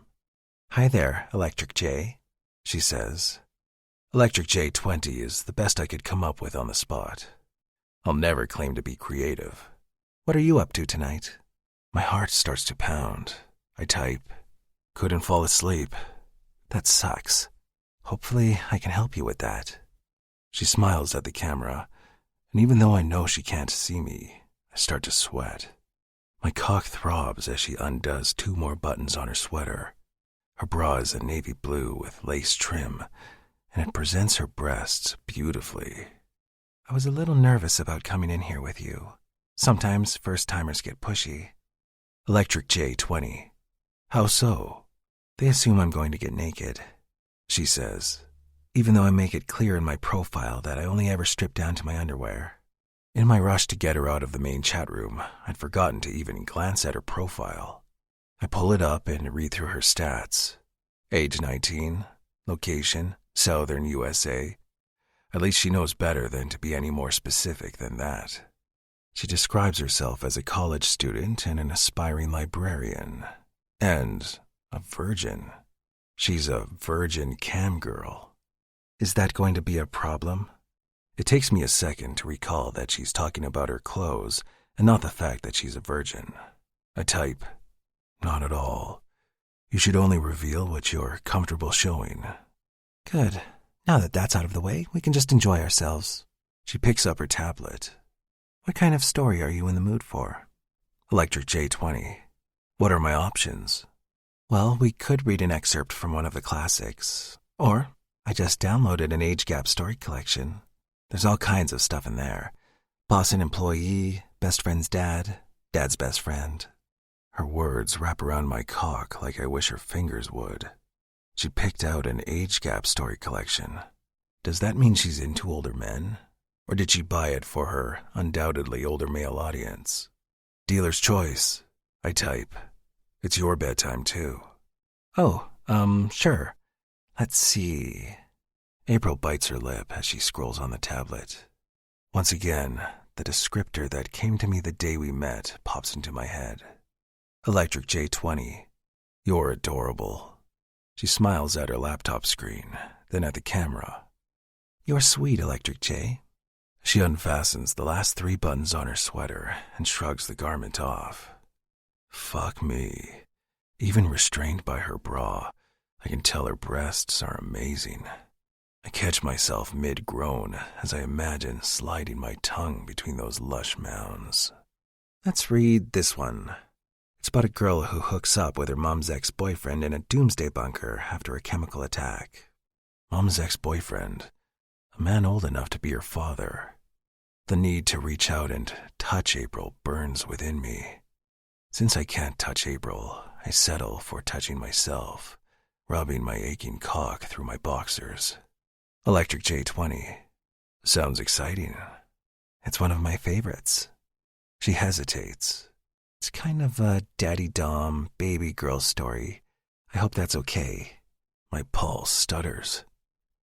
Hi there, Electric J, she says. Electric J20 is the best I could come up with on the spot. I'll never claim to be creative. What are you up to tonight? My heart starts to pound. I type. Couldn't fall asleep. That sucks. Hopefully I can help you with that. She smiles at the camera, and even though I know she can't see me, I start to sweat. My cock throbs as she undoes 2 more buttons on her sweater. Her bra is a navy blue with lace trim, and it presents her breasts beautifully. I was a little nervous about coming in here with you. Sometimes first-timers get pushy. Electric J20. How so? They assume I'm going to get naked, she says, even though I make it clear in my profile that I only ever strip down to my underwear. In my rush to get her out of the main chat room, I'd forgotten to even glance at her profile. I pull it up and read through her stats. Age 19, location, Southern USA. At least she knows better than to be any more specific than that. She describes herself as a college student and an aspiring librarian. And a virgin. She's a virgin cam girl. Is that going to be a problem? It takes me a second to recall that she's talking about her clothes and not the fact that she's a virgin. I type, not at all. You should only reveal what you're comfortable showing. Good. Now that that's out of the way, we can just enjoy ourselves. She picks up her tablet. What kind of story are you in the mood for? Electric J20. What are my options? Well, we could read an excerpt from one of the classics. Or I just downloaded an age gap story collection. There's all kinds of stuff in there. Boss and employee, best friend's dad, dad's best friend. Her words wrap around my cock like I wish her fingers would. She picked out an age gap story collection. Does that mean she's into older men? Or did she buy it for her undoubtedly older male audience? Dealer's choice, I type. It's your bedtime too. Oh, sure. Let's see. April bites her lip as she scrolls on the tablet. Once again, the descriptor that came to me the day we met pops into my head. Electric J20. You're adorable. She smiles at her laptop screen, then at the camera. You're sweet, Electric J. She unfastens the last 3 buttons on her sweater and shrugs the garment off. Fuck me. Even restrained by her bra, I can tell her breasts are amazing. I catch myself mid-groan as I imagine sliding my tongue between those lush mounds. Let's read this one. It's about a girl who hooks up with her mom's ex-boyfriend in a doomsday bunker after a chemical attack. Mom's ex-boyfriend, a man old enough to be her father. The need to reach out and touch April burns within me. Since I can't touch April, I settle for touching myself, rubbing my aching cock through my boxers. Electric J20. Sounds exciting. It's one of my favorites. She hesitates. It's kind of a daddy-dom, baby girl story. I hope that's okay. My pulse stutters.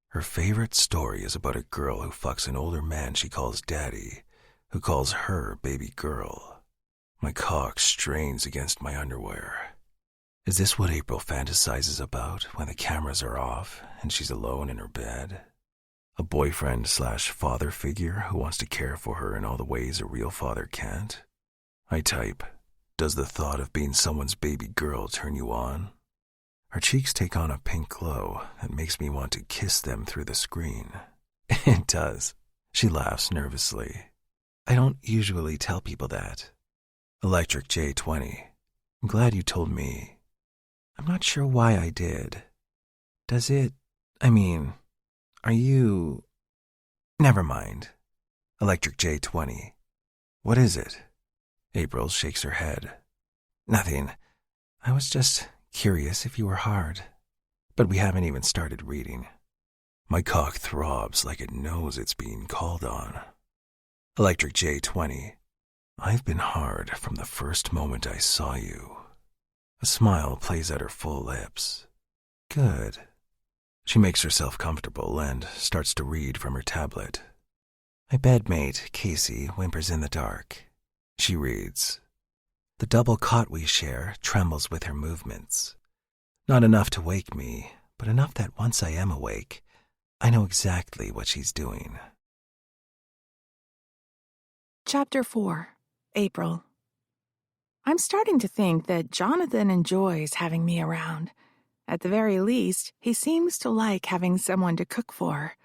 Her favorite story is about a girl who fucks an older man she calls daddy, who calls her baby girl. My cock strains against my underwear. Is this what April fantasizes about when the cameras are off and she's alone in her bed? A boyfriend/father figure who wants to care for her in all the ways a real father can't? I type, does the thought of being someone's baby girl turn you on? Her cheeks take on a pink glow that makes me want to kiss them through the screen. It does. She laughs nervously. I don't usually tell people that. Electric J20. I'm glad you told me. I'm not sure why I did. Are you... Never mind. Electric J20. What is it? April shakes her head. Nothing. I was just curious if you were hard. But we haven't even started reading. My cock throbs like it knows it's being called on. Electric J20. I've been hard from the first moment I saw you. A smile plays at her full lips. Good. She makes herself comfortable and starts to read from her tablet. My bedmate, Casey, whimpers in the dark. She reads. The double cot we share trembles with her movements. Not enough to wake me, but enough that once I am awake, I know exactly what she's doing. Chapter 4, April. I'm starting to think that Jonathan enjoys having me around. At the very least, he seems to like having someone to cook for.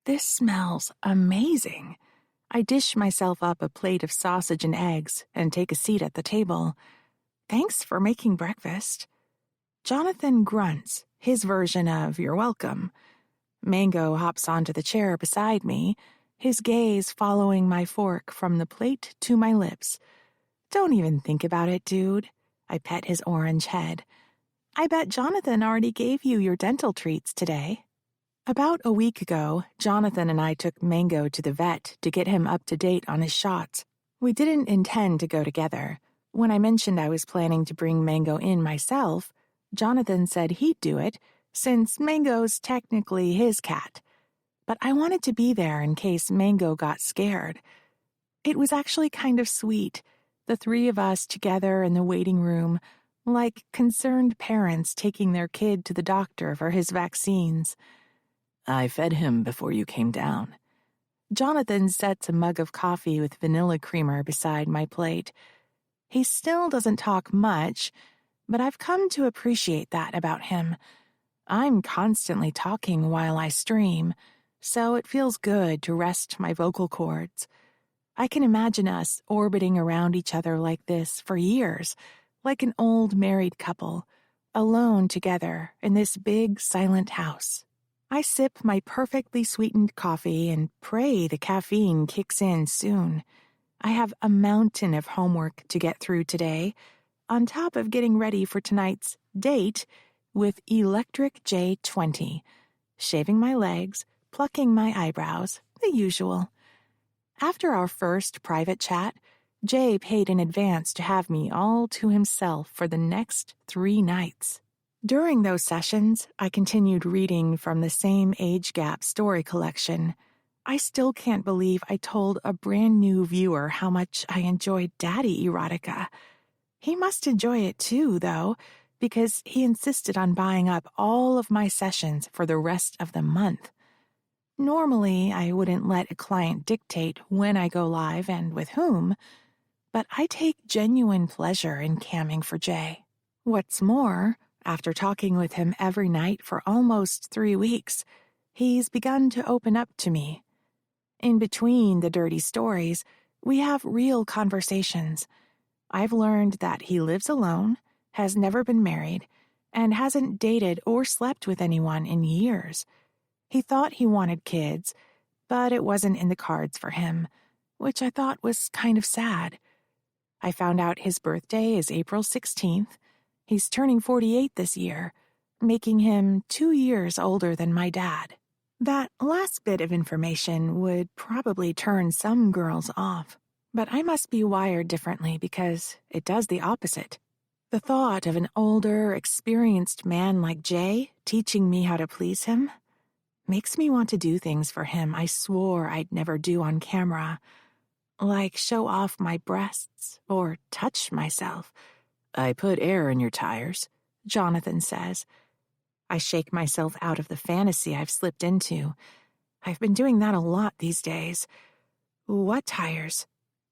This smells amazing. I dish myself up a plate of sausage and eggs and take a seat at the table. Thanks for making breakfast. Jonathan grunts, his version of "you're welcome." Mango hops onto the chair beside me, his gaze following my fork from the plate to my lips. Don't even think about it, dude. I pet his orange head. I bet Jonathan already gave you your dental treats today. About a week ago, Jonathan and I took Mango to the vet to get him up to date on his shots. We didn't intend to go together. When I mentioned I was planning to bring Mango in myself, Jonathan said he'd do it, since Mango's technically his cat. But I wanted to be there in case Mango got scared. It was actually kind of sweet, the three of us together in the waiting room, like concerned parents taking their kid to the doctor for his vaccines. I fed him before you came down. Jonathan sets a mug of coffee with vanilla creamer beside my plate. He still doesn't talk much, but I've come to appreciate that about him. I'm constantly talking while I stream, so it feels good to rest my vocal cords. I can imagine us orbiting around each other like this for years, like an old married couple, alone together in this big, silent house. I sip my perfectly sweetened coffee and pray the caffeine kicks in soon. I have a mountain of homework to get through today, on top of getting ready for tonight's date with Electric J20, shaving my legs, plucking my eyebrows, the usual. After our first private chat, Jay paid in advance to have me all to himself for the next 3 nights. During those sessions, I continued reading from the same age gap story collection. I still can't believe I told a brand new viewer how much I enjoyed daddy erotica. He must enjoy it too, though, because he insisted on buying up all of my sessions for the rest of the month. Normally, I wouldn't let a client dictate when I go live and with whom, but I take genuine pleasure in camming for Jay. What's more, after talking with him every night for almost 3 weeks, he's begun to open up to me. In between the dirty stories, we have real conversations. I've learned that he lives alone, has never been married, and hasn't dated or slept with anyone in years. He thought he wanted kids, but it wasn't in the cards for him, which I thought was kind of sad. I found out his birthday is April 16th. He's turning 48 this year, making him 2 years older than my dad. That last bit of information would probably turn some girls off, but I must be wired differently because it does the opposite. The thought of an older, experienced man like Jay teaching me how to please him makes me want to do things for him I swore I'd never do on camera, like show off my breasts or touch myself. "I put air in your tires," Jonathan says. I shake myself out of the fantasy I've slipped into. I've been doing that a lot these days. "What tires?"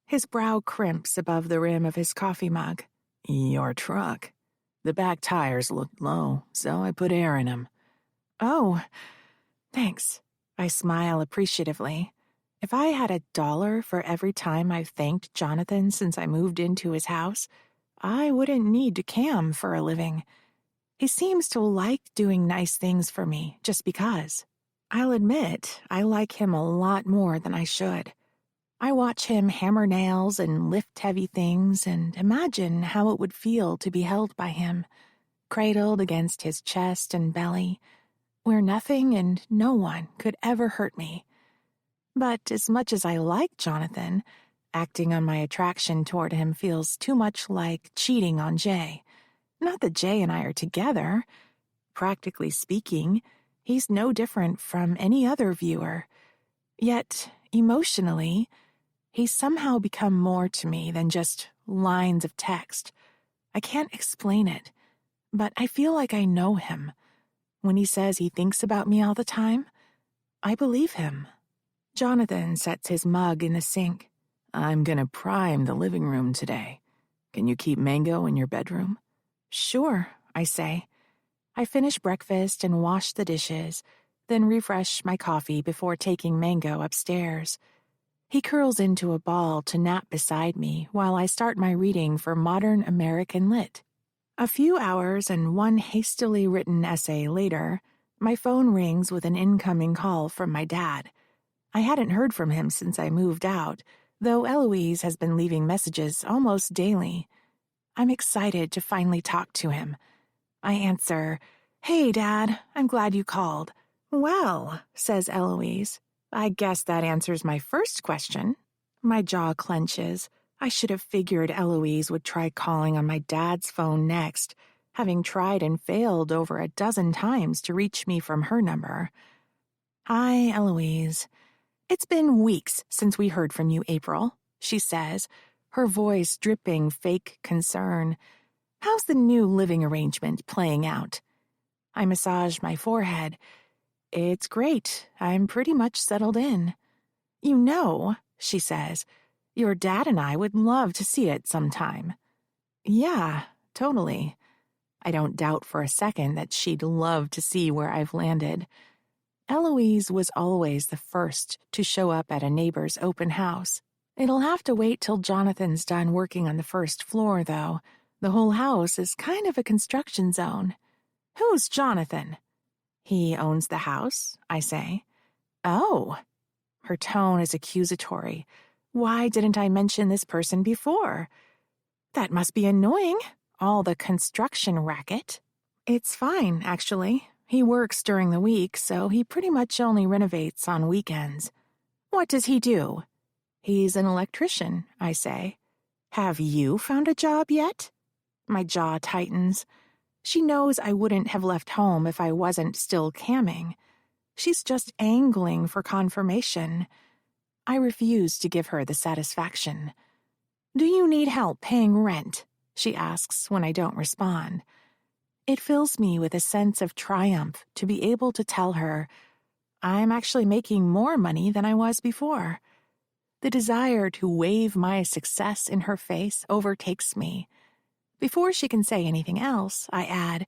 His brow crimps above the rim of his coffee mug. "Your truck. The back tires looked low, so I put air in them." "Oh, thanks." I smile appreciatively. If I had $1 for every time I've thanked Jonathan since I moved into his house, I wouldn't need to cam for a living. He seems to like doing nice things for me just because. I'll admit, I like him a lot more than I should. I watch him hammer nails and lift heavy things and imagine how it would feel to be held by him, cradled against his chest and belly, where nothing and no one could ever hurt me. But as much as I like Jonathan, acting on my attraction toward him feels too much like cheating on Jay. Not that Jay and I are together. Practically speaking, he's no different from any other viewer. Yet, emotionally, he's somehow become more to me than just lines of text. I can't explain it, but I feel like I know him. When he says he thinks about me all the time, I believe him. Jonathan sets his mug in the sink. "I'm gonna prime the living room today. Can you keep Mango in your bedroom?" "Sure," I say. I finish breakfast and wash the dishes, then refresh my coffee before taking Mango upstairs. He curls into a ball to nap beside me while I start my reading for Modern American Lit. A few hours and one hastily written essay later, my phone rings with an incoming call from my dad. I hadn't heard from him since I moved out, though Eloise has been leaving messages almost daily. I'm excited to finally talk to him. I answer, "Hey, Dad, I'm glad you called." "Well," says Eloise, "I guess that answers my first question." My jaw clenches. I should have figured Eloise would try calling on my dad's phone next, having tried and failed over a dozen times to reach me from her number. "Hi, Eloise. It's been weeks since we heard from you, April," she says, her voice dripping fake concern. "How's the new living arrangement playing out?" I massage my forehead. "It's great. I'm pretty much settled in." "You know," she says, "your dad and I would love to see it sometime." "Yeah, totally." I don't doubt for a second that she'd love to see where I've landed. Eloise was always the first to show up at a neighbor's open house. It'll have to wait till Jonathan's done working on the first floor, though. The whole house is kind of a construction zone. "Who's Jonathan?" "He owns the house," I say. "Oh." Her tone is accusatory. Why didn't I mention this person before? That must be annoying, all the construction racket. "It's fine, actually. He works during the week, so he pretty much only renovates on weekends." "What does he do?" "He's an electrician," I say. "Have you found a job yet?" My jaw tightens. She knows I wouldn't have left home if I wasn't still camming. She's just angling for confirmation. I refuse to give her the satisfaction. "Do you need help paying rent?" she asks when I don't respond. It fills me with a sense of triumph to be able to tell her I'm actually making more money than I was before. The desire to wave my success in her face overtakes me. Before she can say anything else, I add,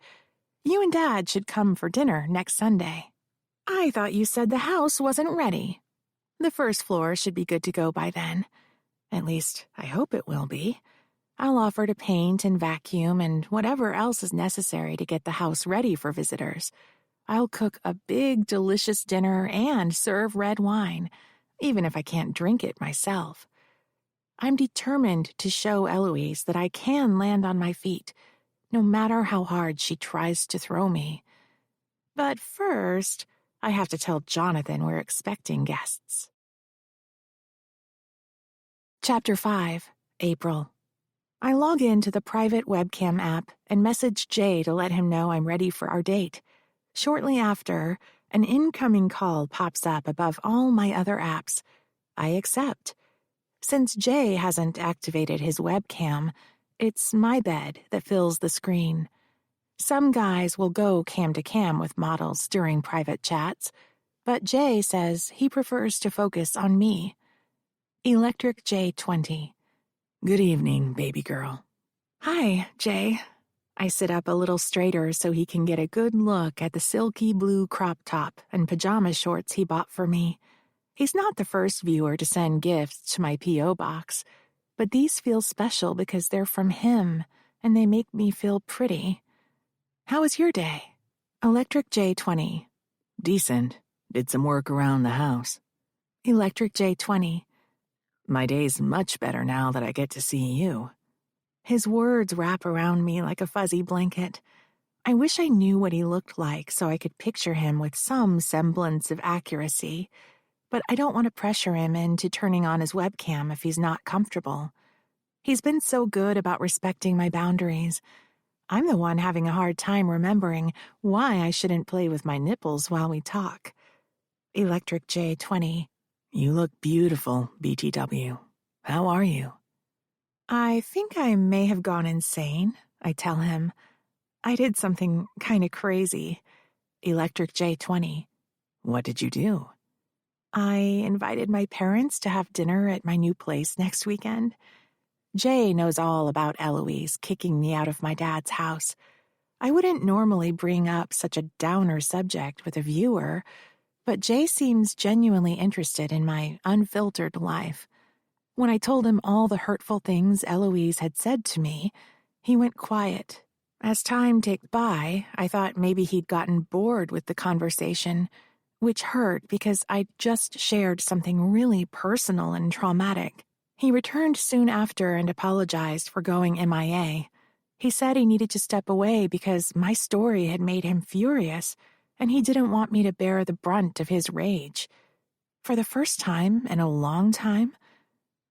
"You and Dad should come for dinner next Sunday." "I thought you said the house wasn't ready." "The first floor should be good to go by then. At least, I hope it will be. I'll offer to paint and vacuum and whatever else is necessary to get the house ready for visitors. I'll cook a big, delicious dinner and serve red wine, even if I can't drink it myself. I'm determined to show Eloise that I can land on my feet, no matter how hard she tries to throw me. But first, I have to tell Jonathan we're expecting guests. Chapter 5, April. I log into the private webcam app and message Jay to let him know I'm ready for our date. Shortly after, an incoming call pops up above all my other apps. I accept. Since Jay hasn't activated his webcam, it's my bed that fills the screen. Some guys will go cam to cam with models during private chats, but Jay says he prefers to focus on me. Electric J20. Good evening, baby girl. Hi, Jay. I sit up a little straighter so he can get a good look at the silky blue crop top and pajama shorts he bought for me. He's not the first viewer to send gifts to my P.O. box, but these feel special because they're from him, and they make me feel pretty. How was your day? Electric J20. Decent. Did some work around the house. Electric J20. My day's much better now that I get to see you. His words wrap around me like a fuzzy blanket. I wish I knew what he looked like so I could picture him with some semblance of accuracy, but I don't want to pressure him into turning on his webcam if he's not comfortable. He's been so good about respecting my boundaries. I'm the one having a hard time remembering why I shouldn't play with my nipples while we talk. Electric J20. You look beautiful, BTW. How are you? I think I may have gone insane, I tell him. I did something kind of crazy. Electric J20. What did you do? I invited my parents to have dinner at my new place next weekend. Jay knows all about Eloise kicking me out of my dad's house. I wouldn't normally bring up such a downer subject with a viewer, but Jay seems genuinely interested in my unfiltered life. When I told him all the hurtful things Eloise had said to me, he went quiet. As time ticked by, I thought maybe he'd gotten bored with the conversation, which hurt because I'd just shared something really personal and traumatic. He returned soon after and apologized for going MIA. He said he needed to step away because my story had made him furious, and he didn't want me to bear the brunt of his rage. For the first time in a long time,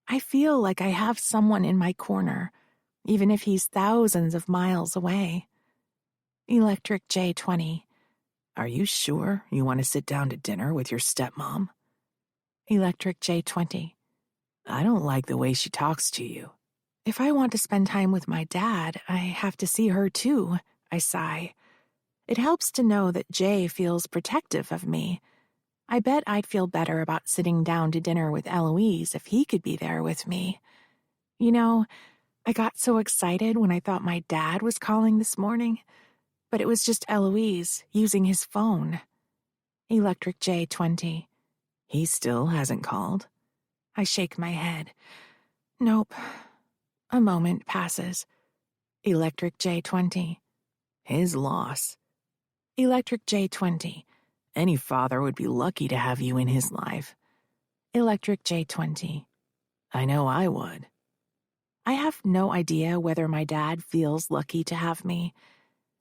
I feel like I have someone in my corner, even if he's thousands of miles away. Electric J20. Are you sure you want to sit down to dinner with your stepmom? Electric J20. I don't like the way she talks to you. If I want to spend time with my dad, I have to see her too, I sigh. It helps to know that Jay feels protective of me. I bet I'd feel better about sitting down to dinner with Eloise if he could be there with me. You know, I got so excited when I thought my dad was calling this morning, but it was just Eloise using his phone. Electric J20. He still hasn't called. I shake my head. Nope. A moment passes. Electric J20. His loss. Electric J20. Any father would be lucky to have you in his life. Electric J20. I know I would. I have no idea whether my dad feels lucky to have me.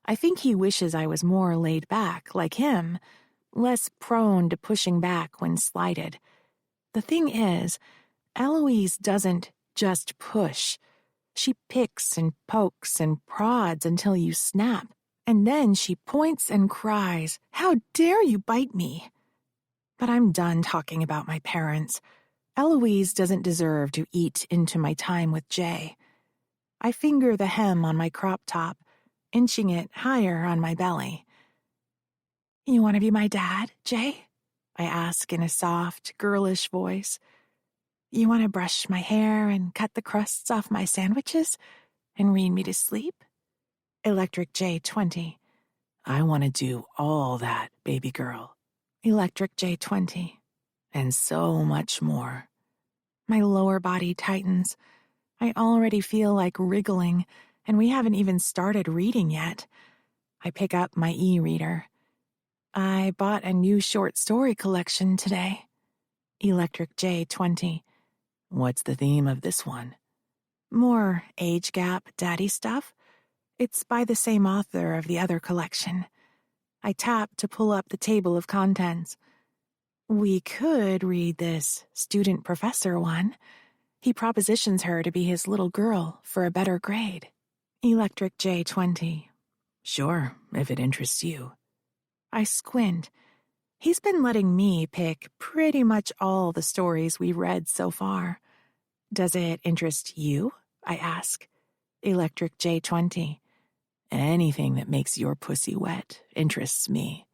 I think he wishes I was more laid back, like him, less prone to pushing back when slighted. The thing is, Eloise doesn't just push. She picks and pokes and prods until you snap. And then she points and cries, "How dare you bite me?" But I'm done talking about my parents. Eloise doesn't deserve to eat into my time with Jay. I finger the hem on my crop top, inching it higher on my belly. You want to be my dad, Jay? I ask in a soft, girlish voice. You want to brush my hair and cut the crusts off my sandwiches and read me to sleep? Electric J20. I want to do all that, baby girl. Electric J20. And so much more. My lower body tightens. I already feel like wriggling, and we haven't even started reading yet. I pick up my e-reader. I bought a new short story collection today. Electric J20. What's the theme of this one? More age gap daddy stuff. It's by the same author of the other collection. I tap to pull up the table of contents. We could read this student professor one. He propositions her to be his little girl for a better grade. Electric J20. Sure, if it interests you. I squint. He's been letting me pick pretty much all the stories we've read so far. Does it interest you? I ask. Electric J20. Anything that makes your pussy wet interests me.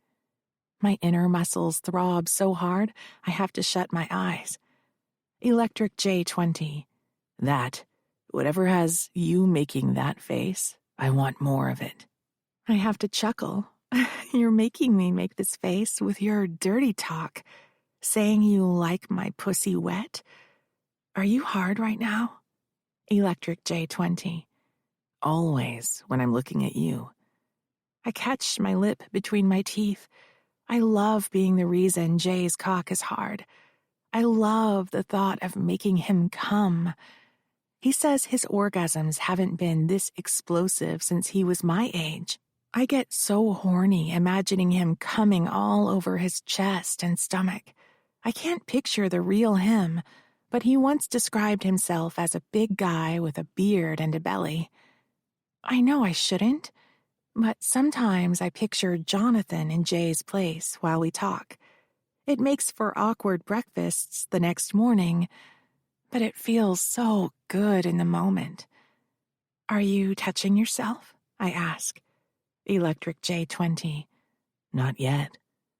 My inner muscles throb so hard I have to shut my eyes. Electric J20. That, whatever has you making that face, I want more of it. I have to chuckle. You're making me make this face with your dirty talk, saying you like my pussy wet. Are you hard right now? Electric J20. Always when I'm looking at you. I catch my lip between my teeth. I love being the reason Jay's cock is hard. I love the thought of making him come. He says his orgasms haven't been this explosive since he was my age. I get so horny imagining him coming all over his chest and stomach. I can't picture the real him, but he once described himself as a big guy with a beard and a belly. I know I shouldn't, but sometimes I picture Jonathan in Jay's place while we talk. It makes for awkward breakfasts the next morning, but it feels so good in the moment. Are you touching yourself? I ask. Electric J20. Not yet.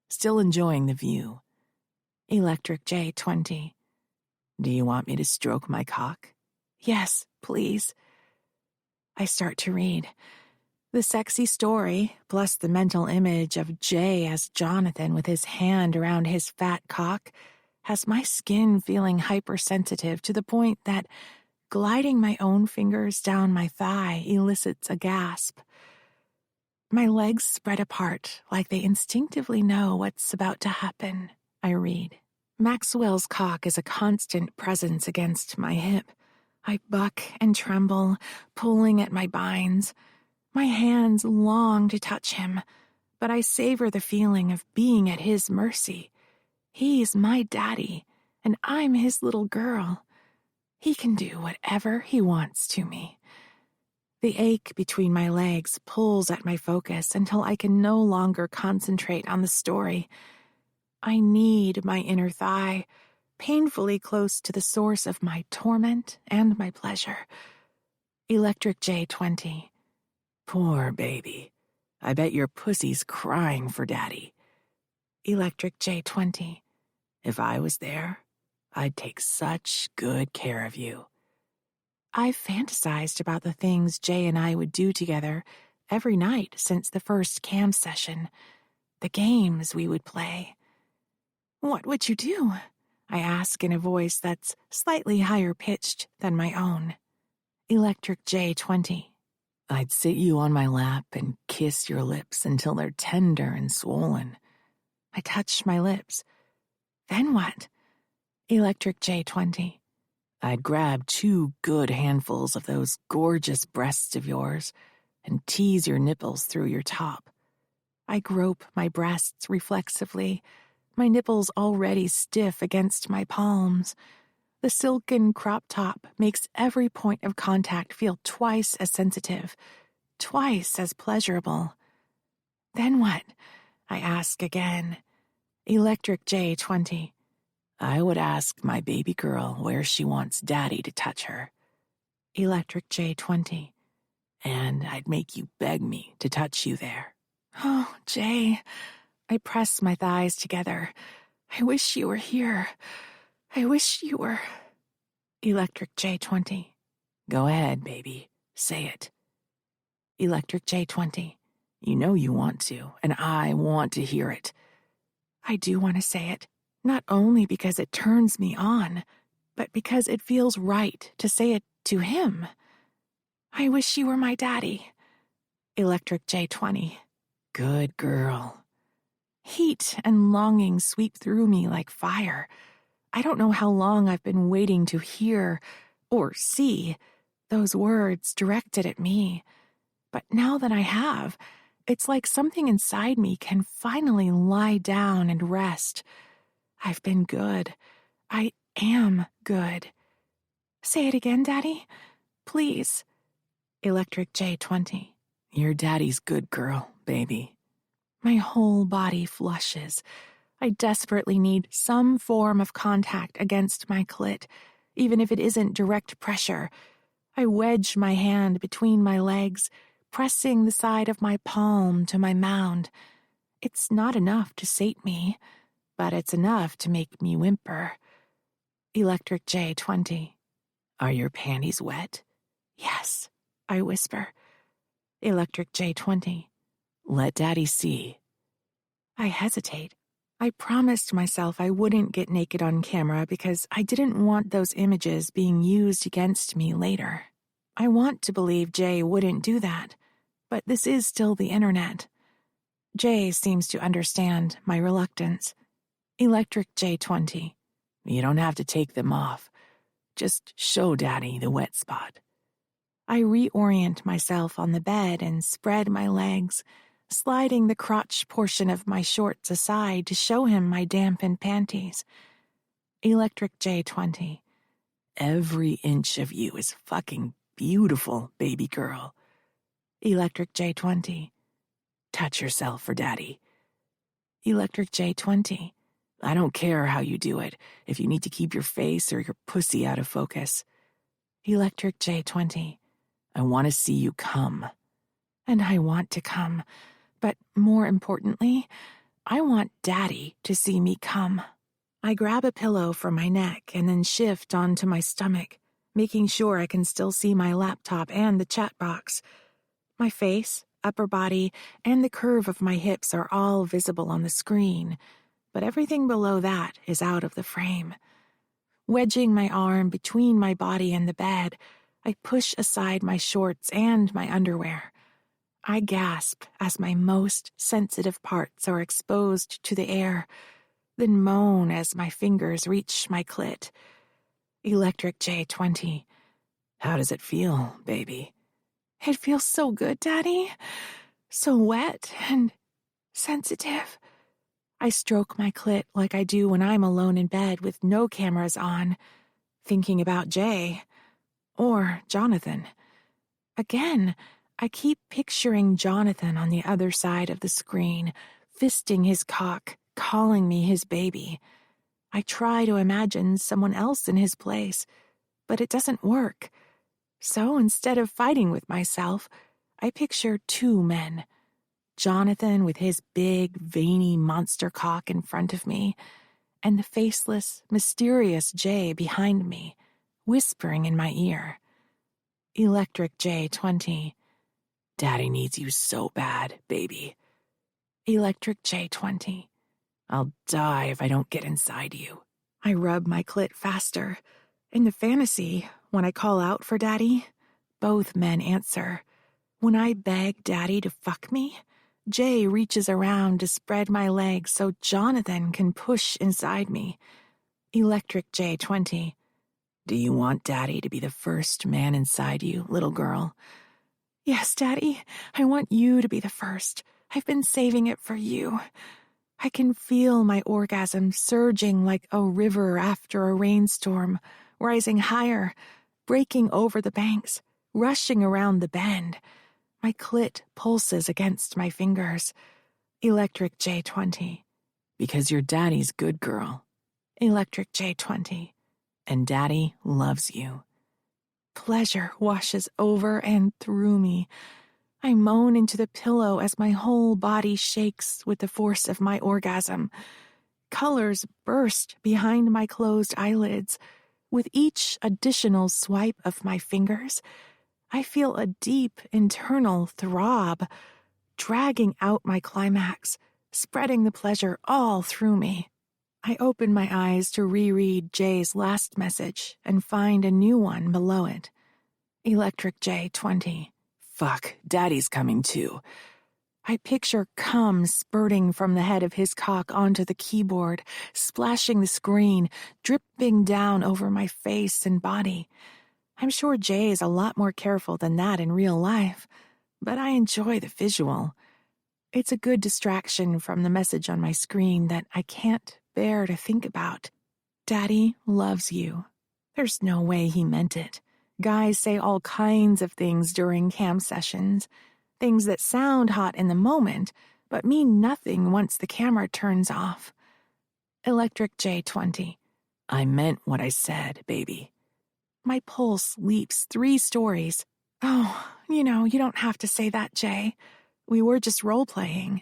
Still enjoying the view. Electric J20. Do you want me to stroke my cock? Yes, please. I start to read. The sexy story, plus the mental image of Jay as Jonathan with his hand around his fat cock, has my skin feeling hypersensitive to the point that gliding my own fingers down my thigh elicits a gasp. My legs spread apart like they instinctively know what's about to happen, I read. Maxwell's cock is a constant presence against my hip. I buck and tremble, pulling at my binds. My hands long to touch him, but I savor the feeling of being at his mercy. He's my daddy, and I'm his little girl. He can do whatever he wants to me. The ache between my legs pulls at my focus until I can no longer concentrate on the story. I need my inner thigh, painfully close to the source of my torment and my pleasure. Electric J20. Poor baby. I bet your pussy's crying for daddy. Electric J20. If I was there, I'd take such good care of you. I've fantasized about the things Jay and I would do together every night since the first cam session, the games we would play. What would you do? I ask in a voice that's slightly higher pitched than my own. Electric J20. I'd sit you on my lap and kiss your lips until they're tender and swollen. I touch my lips. Then what? Electric J20. I'd grab 2 good handfuls of those gorgeous breasts of yours and tease your nipples through your top. I grope my breasts reflexively, my nipples already stiff against my palms. The silken crop top makes every point of contact feel twice as sensitive, twice as pleasurable. Then what? I ask again. Electric J20. I would ask my baby girl where she wants daddy to touch her. Electric J20. And I'd make you beg me to touch you there. Oh, Jay. I press my thighs together. I wish you were here. I wish you were. Electric J20. Go ahead, baby. Say it. Electric J20. You know you want to, and I want to hear it. I do want to say it. Not only because it turns me on, but because it feels right to say it to him. I wish you were my daddy. Electric J20. Good girl. Heat and longing sweep through me like fire. I don't know how long I've been waiting to hear or see those words directed at me. But now that I have, It's like something inside me can finally lie down and rest. I've been good. I am good. Say it again, Daddy. Please. Electric J20. Your daddy's good girl, baby. My whole body flushes. I desperately need some form of contact against my clit, even if it isn't direct pressure. I wedge my hand between my legs, pressing the side of my palm to my mound. It's not enough to sate me, but it's enough to make me whimper. Electric J20. Are your panties wet? Yes, I whisper. Electric J20. Let Daddy see. I hesitate. I promised myself I wouldn't get naked on camera because I didn't want those images being used against me later. I want to believe Jay wouldn't do that, but this is still the internet. Jay seems to understand my reluctance. Electric J20. You don't have to take them off. Just show Daddy the wet spot. I reorient myself on the bed and spread my legs, sliding the crotch portion of my shorts aside to show him my dampened panties. Electric J20. Every inch of you is fucking beautiful, baby girl. Electric J20. Touch yourself for Daddy. Electric J20. I don't care how you do it, if you need to keep your face or your pussy out of focus. Electric J20. I want to see you come. And I want to come, but more importantly, I want Daddy to see me come. I grab a pillow from my neck and then shift onto my stomach, making sure I can still see my laptop and the chat box. My face, upper body, and the curve of my hips are all visible on the screen, but everything below that is out of the frame. Wedging my arm between my body and the bed, I push aside my shorts and my underwear. I gasp as my most sensitive parts are exposed to the air, then moan as my fingers reach my clit. Electric J20. How does it feel, baby? It feels so good, Daddy. So wet and sensitive. I stroke my clit like I do when I'm alone in bed with no cameras on, thinking about Jay. Or Jonathan. Again, I keep picturing Jonathan on the other side of the screen, fisting his cock, calling me his baby. I try to imagine someone else in his place, but it doesn't work. So instead of fighting with myself, I picture two men. Jonathan with his big, veiny monster cock in front of me, and the faceless, mysterious Jay behind me, whispering in my ear. Electric J20. Daddy needs you so bad, baby. Electric J20. I'll die if I don't get inside you. I rub my clit faster. In the fantasy, when I call out for Daddy, both men answer. When I beg Daddy to fuck me, Jay reaches around to spread my legs so Jonathan can push inside me. Electric J20. Do you want Daddy to be the first man inside you, little girl? Yes, Daddy. I want you to be the first. I've been saving it for you. I can feel my orgasm surging like a river after a rainstorm, rising higher, breaking over the banks, rushing around the bend. My clit pulses against my fingers. Electric J20. Because your daddy's good girl. Electric J20. And Daddy loves you. Pleasure washes over and through me. I moan into the pillow as my whole body shakes with the force of my orgasm. Colors burst behind my closed eyelids. With each additional swipe of my fingers, I feel a deep internal throb, dragging out my climax, spreading the pleasure all through me. I open my eyes to reread Jay's last message and find a new one below it. Electric J20. Fuck, Daddy's coming too. I picture cum spurting from the head of his cock onto the keyboard, splashing the screen, dripping down over my face and body. I'm sure Jay is a lot more careful than that in real life, but I enjoy the visual. It's a good distraction from the message on my screen that I can't bear to think about. Daddy loves you. There's no way he meant it. Guys say all kinds of things during cam sessions. Things that sound hot in the moment, but mean nothing once the camera turns off. Electric J20. I meant what I said, baby. My pulse leaps 3 stories. Oh, you don't have to say that, Jay. We were just role-playing.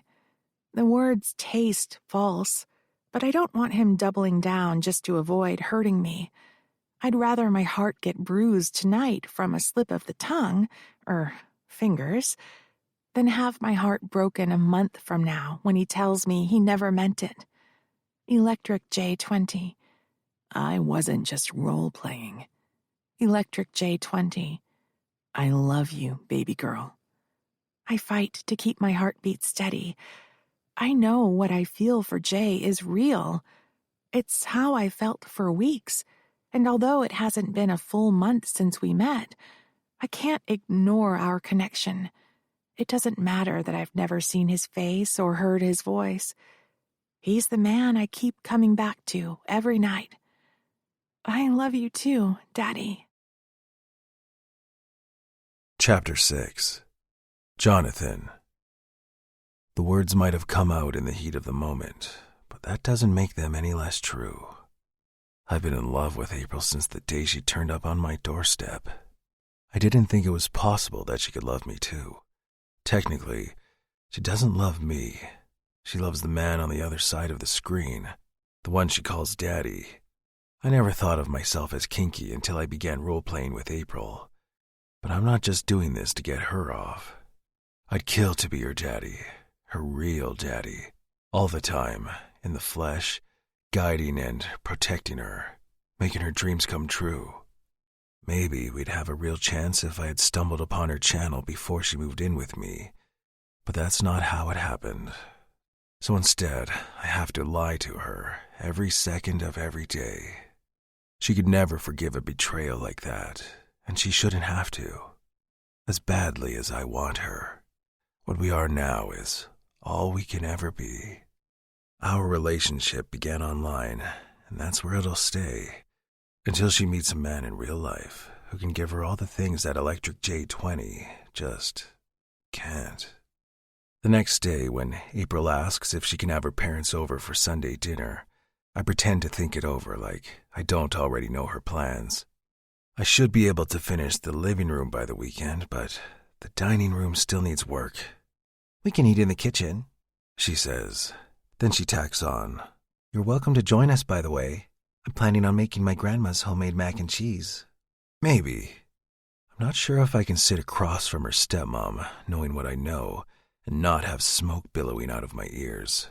The words taste false, but I don't want him doubling down just to avoid hurting me. I'd rather my heart get bruised tonight from a slip of the tongue, or fingers, than have my heart broken a month from now when he tells me he never meant it. Electric J20. I wasn't just role-playing. Electric J20. I love you, baby girl. I fight to keep my heartbeat steady. I know what I feel for Jay is real. It's how I felt for weeks, and although it hasn't been a full month since we met, I can't ignore our connection. It doesn't matter that I've never seen his face or heard his voice. He's the man I keep coming back to every night. I love you too, Daddy. Chapter 6. Jonathan. The words might have come out in the heat of the moment, but that doesn't make them any less true. I've been in love with April since the day she turned up on my doorstep. I didn't think it was possible that she could love me too. Technically, she doesn't love me. She loves the man on the other side of the screen, the one she calls Daddy. I never thought of myself as kinky until I began role-playing with April. But I'm not just doing this to get her off. I'd kill to be her daddy, her real daddy, all the time, in the flesh, guiding and protecting her, making her dreams come true. Maybe we'd have a real chance if I had stumbled upon her channel before she moved in with me, but that's not how it happened. So instead, I have to lie to her every second of every day. She could never forgive a betrayal like that, and she shouldn't have to. As badly as I want her, what we are now is all we can ever be. Our relationship began online, and that's where it'll stay, until she meets a man in real life who can give her all the things that Electric J20 just can't. The next day, when April asks if she can have her parents over for Sunday dinner, I pretend to think it over like I don't already know her plans. I should be able to finish the living room by the weekend, but the dining room still needs work. We can eat in the kitchen, she says. Then she tacks on. You're welcome to join us, by the way. I'm planning on making my grandma's homemade mac and cheese. Maybe. I'm not sure if I can sit across from her stepmom, knowing what I know, and not have smoke billowing out of my ears.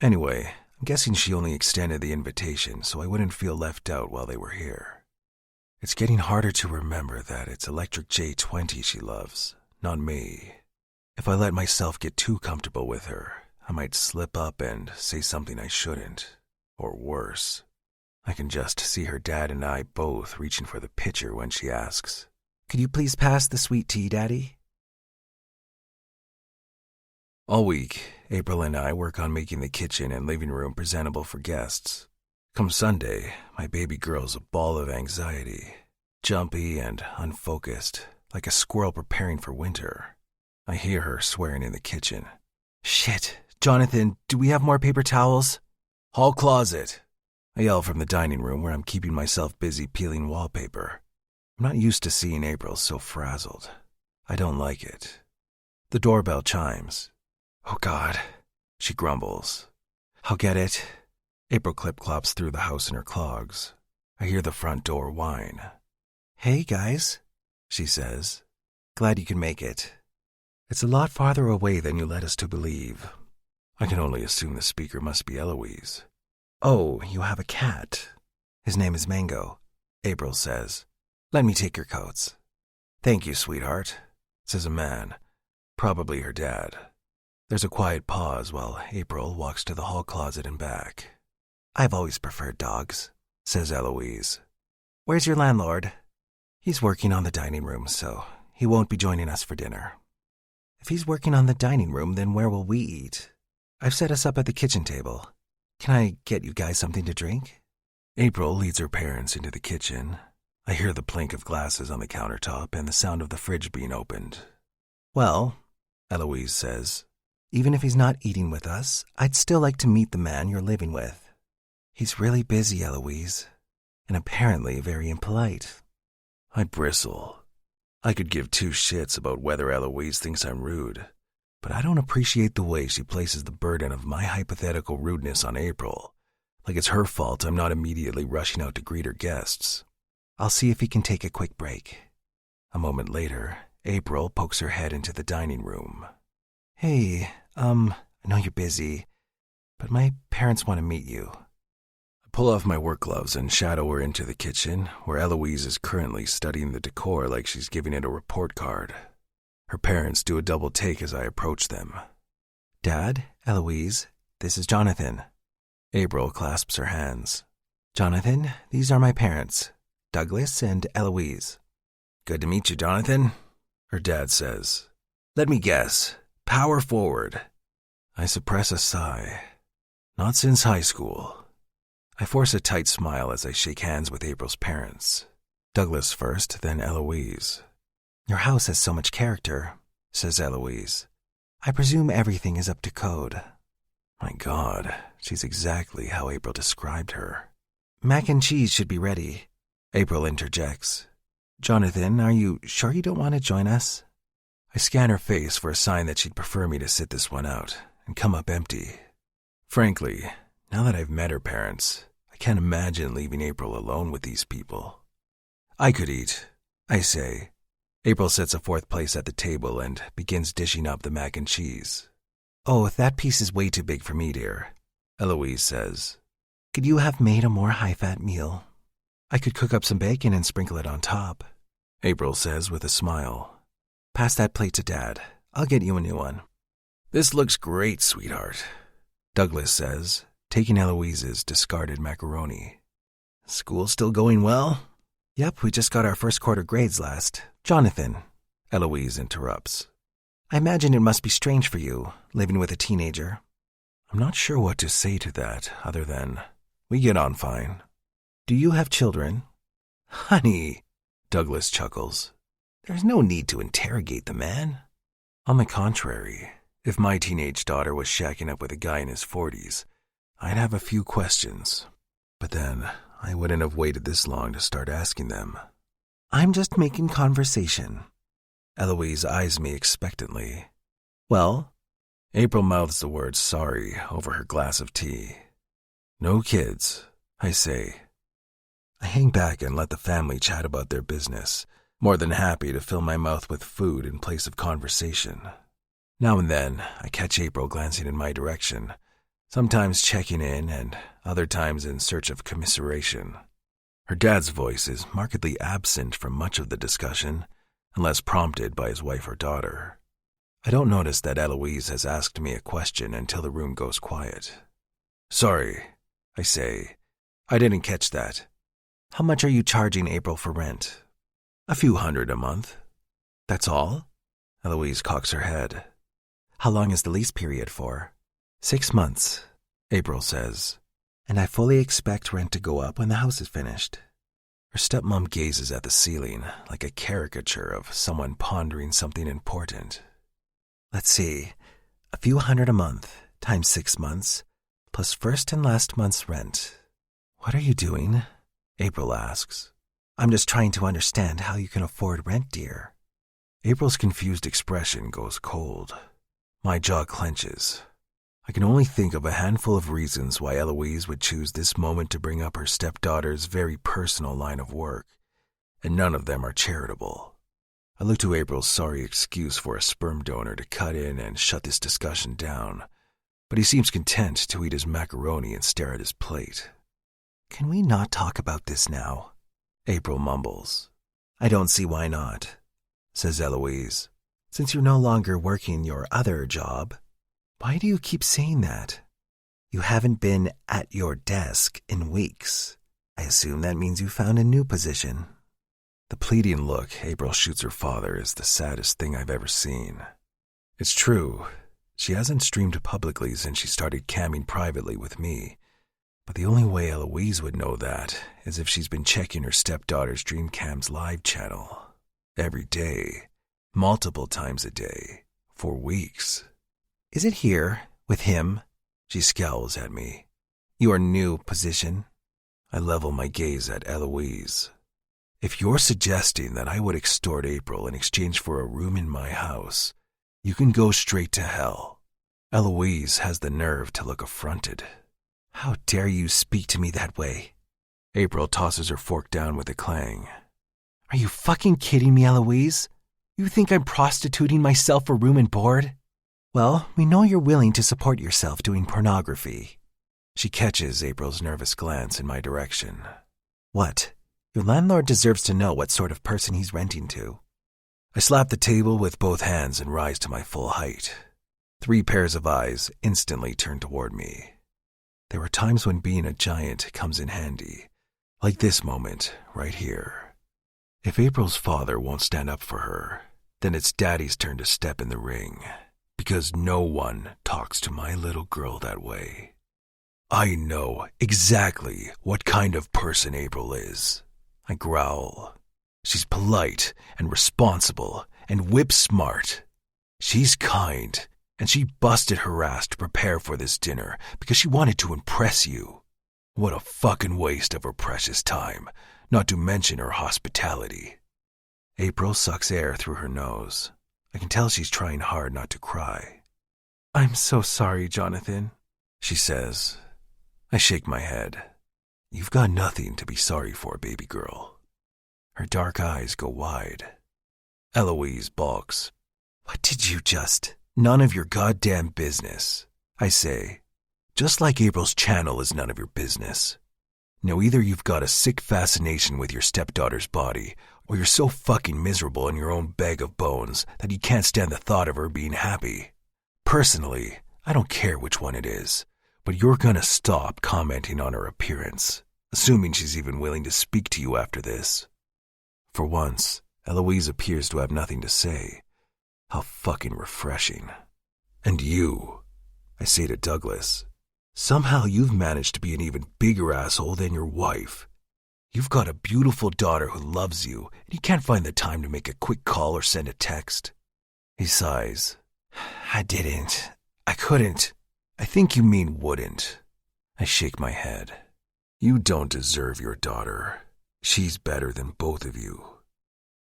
Anyway, I'm guessing she only extended the invitation so I wouldn't feel left out while they were here. It's getting harder to remember that it's Electric J20 she loves, not me. If I let myself get too comfortable with her, I might slip up and say something I shouldn't, or worse. I can just see her dad and I both reaching for the pitcher when she asks, Could you please pass the sweet tea, Daddy? All week, April and I work on making the kitchen and living room presentable for guests. Come Sunday, my baby girl's a ball of anxiety, jumpy and unfocused, like a squirrel preparing for winter. I hear her swearing in the kitchen. Shit, Jonathan, do we have more paper towels? Hall closet, I yell from the dining room where I'm keeping myself busy peeling wallpaper. I'm not used to seeing April so frazzled. I don't like it. The doorbell chimes. Oh God, she grumbles. I'll get it. April clip-clops through the house in her clogs. I hear the front door whine. Hey guys, she says. Glad you can make it. It's a lot farther away than you led us to believe. I can only assume the speaker must be Eloise. Oh, you have a cat. His name is Mango, April says. Let me take your coats. Thank you, sweetheart, says a man, probably her dad. There's a quiet pause while April walks to the hall closet and back. I've always preferred dogs, says Eloise. Where's your landlord? He's working on the dining room, so he won't be joining us for dinner. If he's working on the dining room, then where will we eat? I've set us up at the kitchen table. Can I get you guys something to drink? April leads her parents into the kitchen. I hear the plink of glasses on the countertop and the sound of the fridge being opened. Well, Eloise says, even if he's not eating with us, I'd still like to meet the man you're living with. He's really busy, Eloise, and apparently very impolite. I bristle. I could give two shits about whether Eloise thinks I'm rude, but I don't appreciate the way she places the burden of my hypothetical rudeness on April, like it's her fault I'm not immediately rushing out to greet her guests. I'll see if he can take a quick break. A moment later, April pokes her head into the dining room. Hey, I know you're busy, but my parents want to meet you. I pull off my work gloves and shadow her into the kitchen, where Eloise is currently studying the decor like she's giving it a report card. Her parents do a double take as I approach them. Dad, Eloise, this is Jonathan. April clasps her hands. Jonathan, these are my parents, Douglas and Eloise. Good to meet you, Jonathan, her dad says. Let me guess. Power forward. I suppress a sigh. Not since high school. I force a tight smile as I shake hands with April's parents. Douglas first, then Eloise. Your house has so much character, says Eloise. I presume everything is up to code. My God, she's exactly how April described her. Mac and cheese should be ready, April interjects. Jonathan, are you sure you don't want to join us? I scan her face for a sign that she'd prefer me to sit this one out and come up empty. Frankly, now that I've met her parents, I can't imagine leaving April alone with these people. I could eat, I say. April sets a fourth place at the table and begins dishing up the mac and cheese. Oh, that piece is way too big for me, dear, Eloise says. Could you have made a more high-fat meal? I could cook up some bacon and sprinkle it on top, April says with a smile. Pass that plate to Dad. I'll get you a new one. This looks great, sweetheart, Douglas says, taking Eloise's discarded macaroni. School still going well? Yep, we just got our first quarter grades last. Jonathan, Eloise interrupts. I imagine it must be strange for you, living with a teenager. I'm not sure what to say to that, other than, we get on fine. Do you have children? Honey, Douglas chuckles. There's no need to interrogate the man. On the contrary, if my teenage daughter was shacking up with a guy in his 40s, I'd have a few questions. But then, I wouldn't have waited this long to start asking them. I'm just making conversation. Eloise eyes me expectantly. Well? April mouths the word sorry over her glass of tea. No kids, I say. I hang back and let the family chat about their business, more than happy to fill my mouth with food in place of conversation. Now and then, I catch April glancing in my direction, sometimes checking in and other times in search of commiseration. Her dad's voice is markedly absent from much of the discussion, unless prompted by his wife or daughter. I don't notice that Eloise has asked me a question until the room goes quiet. Sorry, I say. I didn't catch that. How much are you charging April for rent? A few $100 a month. That's all? Eloise cocks her head. How long is the lease period for? 6 months, April says. And I fully expect rent to go up when the house is finished. Her stepmom gazes at the ceiling like a caricature of someone pondering something important. Let's see. A few $100 a month times 6 months, plus first and last month's rent. What are you doing? April asks. I'm just trying to understand how you can afford rent, dear. April's confused expression goes cold. My jaw clenches. I can only think of a handful of reasons why Eloise would choose this moment to bring up her stepdaughter's very personal line of work, and none of them are charitable. I look to April's sorry excuse for a sperm donor to cut in and shut this discussion down, but he seems content to eat his macaroni and stare at his plate. Can we not talk about this now? April mumbles. I don't see why not, says Eloise. Since you're no longer working your other job. Why do you keep saying that? You haven't been at your desk in weeks. I assume that means you found a new position. The pleading look April shoots her father is the saddest thing I've ever seen. It's true. She hasn't streamed publicly since she started camming privately with me. But the only way Eloise would know that is if she's been checking her stepdaughter's Dreamcam's live channel. Every day. Multiple times a day. For weeks. Is it here, with him? She scowls at me. Your new position? I level my gaze at Eloise. If you're suggesting that I would extort April in exchange for a room in my house, you can go straight to hell. Eloise has the nerve to look affronted. How dare you speak to me that way? April tosses her fork down with a clang. Are you fucking kidding me, Eloise? You think I'm prostituting myself for room and board? Well, we know you're willing to support yourself doing pornography. She catches April's nervous glance in my direction. What? Your landlord deserves to know what sort of person he's renting to. I slap the table with both hands and rise to my full height. 3 pairs of eyes instantly turn toward me. There are times when being a giant comes in handy, like this moment right here. If April's father won't stand up for her, then it's Daddy's turn to step in the ring, because no one talks to my little girl that way. I know exactly what kind of person April is. I growl. She's polite and responsible and whip smart. She's kind, and she busted her ass to prepare for this dinner because she wanted to impress you. What a fucking waste of her precious time, not to mention her hospitality. April sucks air through her nose. I can tell she's trying hard not to cry. I'm so sorry, Jonathan, she says. I shake my head. You've got nothing to be sorry for, baby girl. Her dark eyes go wide. Eloise balks. What did you just... None of your goddamn business, I say. Just like April's channel is none of your business. Now either you've got a sick fascination with your stepdaughter's body, or you're so fucking miserable in your own bag of bones that you can't stand the thought of her being happy. Personally, I don't care which one it is, but you're gonna stop commenting on her appearance, assuming she's even willing to speak to you after this. For once, Eloise appears to have nothing to say. How fucking refreshing. And you, I say to Douglas, somehow you've managed to be an even bigger asshole than your wife. You've got a beautiful daughter who loves you, and you can't find the time to make a quick call or send a text. He sighs. I didn't. I couldn't. I think you mean wouldn't. I shake my head. You don't deserve your daughter. She's better than both of you.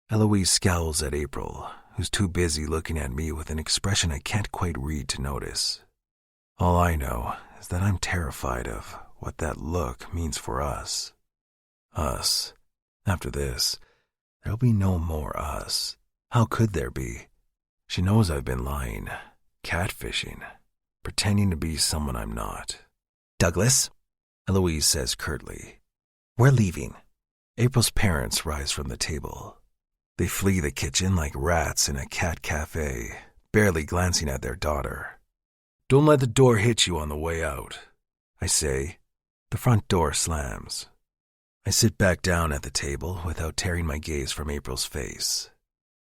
Eloise scowls at April, who's too busy looking at me with an expression I can't quite read to notice. All I know is that I'm terrified of what that look means for us. Us. After this, there'll be no more us. How could there be? She knows I've been lying, catfishing, pretending to be someone I'm not. Douglas, Eloise says curtly. We're leaving. April's parents rise from the table. They flee the kitchen like rats in a cat cafe, barely glancing at their daughter. Don't let the door hit you on the way out, I say. The front door slams. I sit back down at the table without tearing my gaze from April's face.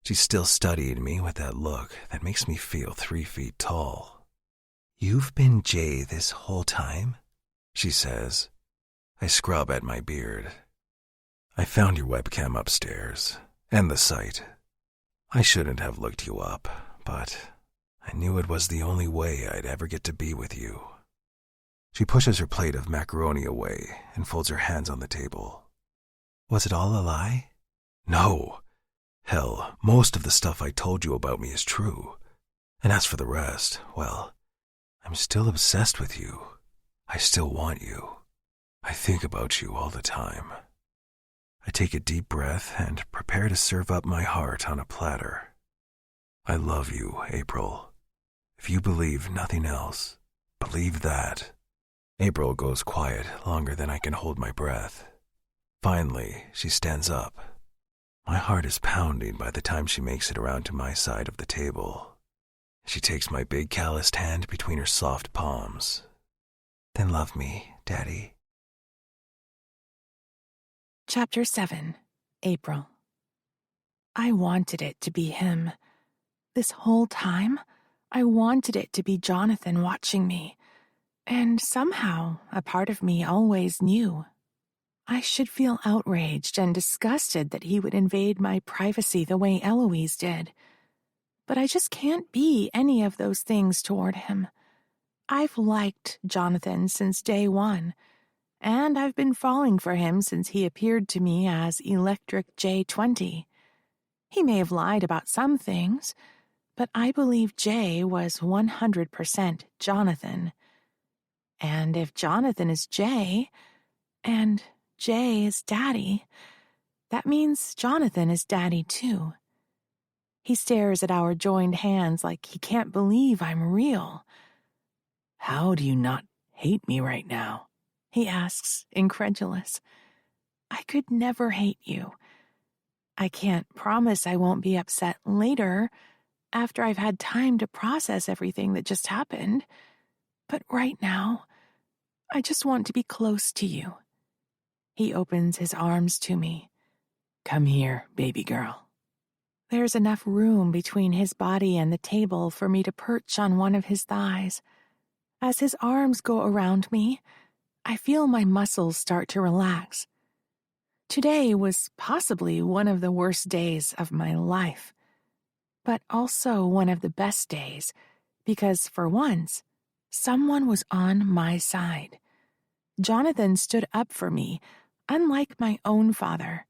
She's still studying me with that look that makes me feel 3 feet tall. You've been Jay this whole time? She says. I scrub at my beard. I found your webcam upstairs, and the site. I shouldn't have looked you up, but I knew it was the only way I'd ever get to be with you. She pushes her plate of macaroni away and folds her hands on the table. Was it all a lie? No. Hell, most of the stuff I told you about me is true. And as for the rest, well, I'm still obsessed with you. I still want you. I think about you all the time. I take a deep breath and prepare to serve up my heart on a platter. I love you, April. If you believe nothing else, believe that. April goes quiet longer than I can hold my breath. Finally, she stands up. My heart is pounding by the time she makes it around to my side of the table. She takes my big calloused hand between her soft palms. Then love me, Daddy. Chapter 7, April. I wanted it to be him. This whole time, I wanted it to be Jonathan watching me, and somehow a part of me always knew. I should feel outraged and disgusted that he would invade my privacy the way Eloise did. But I just can't be any of those things toward him. I've liked Jonathan since day one, and I've been falling for him since he appeared to me as Electric J20. He may have lied about some things, but I believe J was 100% Jonathan. And if Jonathan is J, and J is Daddy, that means Jonathan is Daddy too. He stares at our joined hands like he can't believe I'm real. "How do you not hate me right now?" he asks, incredulous. I could never hate you. I can't promise I won't be upset later, after I've had time to process everything that just happened. But right now, I just want to be close to you. He opens his arms to me. "Come here, baby girl." There's enough room between his body and the table for me to perch on one of his thighs. As his arms go around me, I feel my muscles start to relax. Today was possibly one of the worst days of my life, but also one of the best days, because for once, someone was on my side. Jonathan stood up for me, unlike my own father.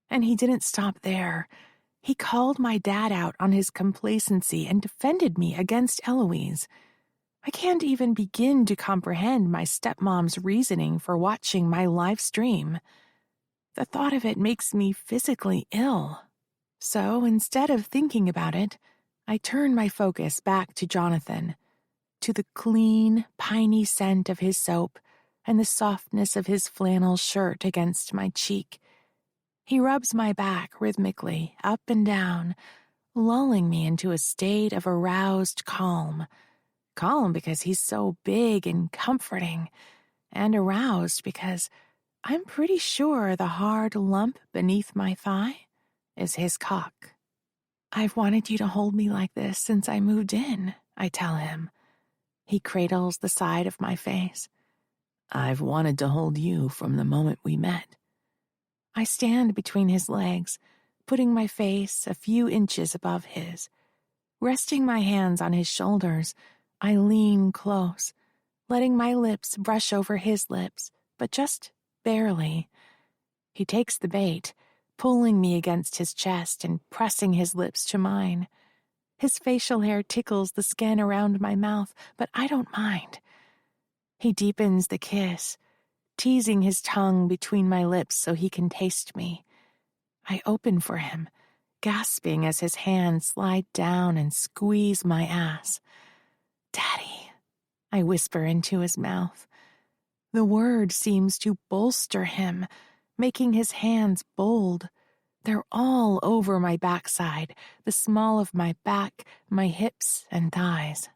And he didn't stop there. He called my dad out on his complacency and defended me against Eloise. I can't even begin to comprehend my stepmom's reasoning for watching my live stream. The thought of it makes me physically ill. So instead of thinking about it, I turn my focus back to Jonathan, to the clean, piney scent of his soap and the softness of his flannel shirt against my cheek. He rubs my back rhythmically, up and down, lulling me into a state of aroused calm. Calm because he's so big and comforting, and aroused because I'm pretty sure the hard lump beneath my thigh is his cock. I've wanted you to hold me like this since I moved in, I tell him. He cradles the side of my face. "I've wanted to hold you from the moment we met." I stand between his legs, putting my face a few inches above his. Resting my hands on his shoulders, I lean close, letting my lips brush over his lips, but just barely. He takes the bait, pulling me against his chest and pressing his lips to mine. His facial hair tickles the skin around my mouth, but I don't mind. He deepens the kiss, teasing his tongue between my lips so he can taste me. I open for him, gasping as his hands slide down and squeeze my ass. "Daddy," I whisper into his mouth. The word seems to bolster him, making his hands bold. They're all over my backside, the small of my back, my hips and thighs.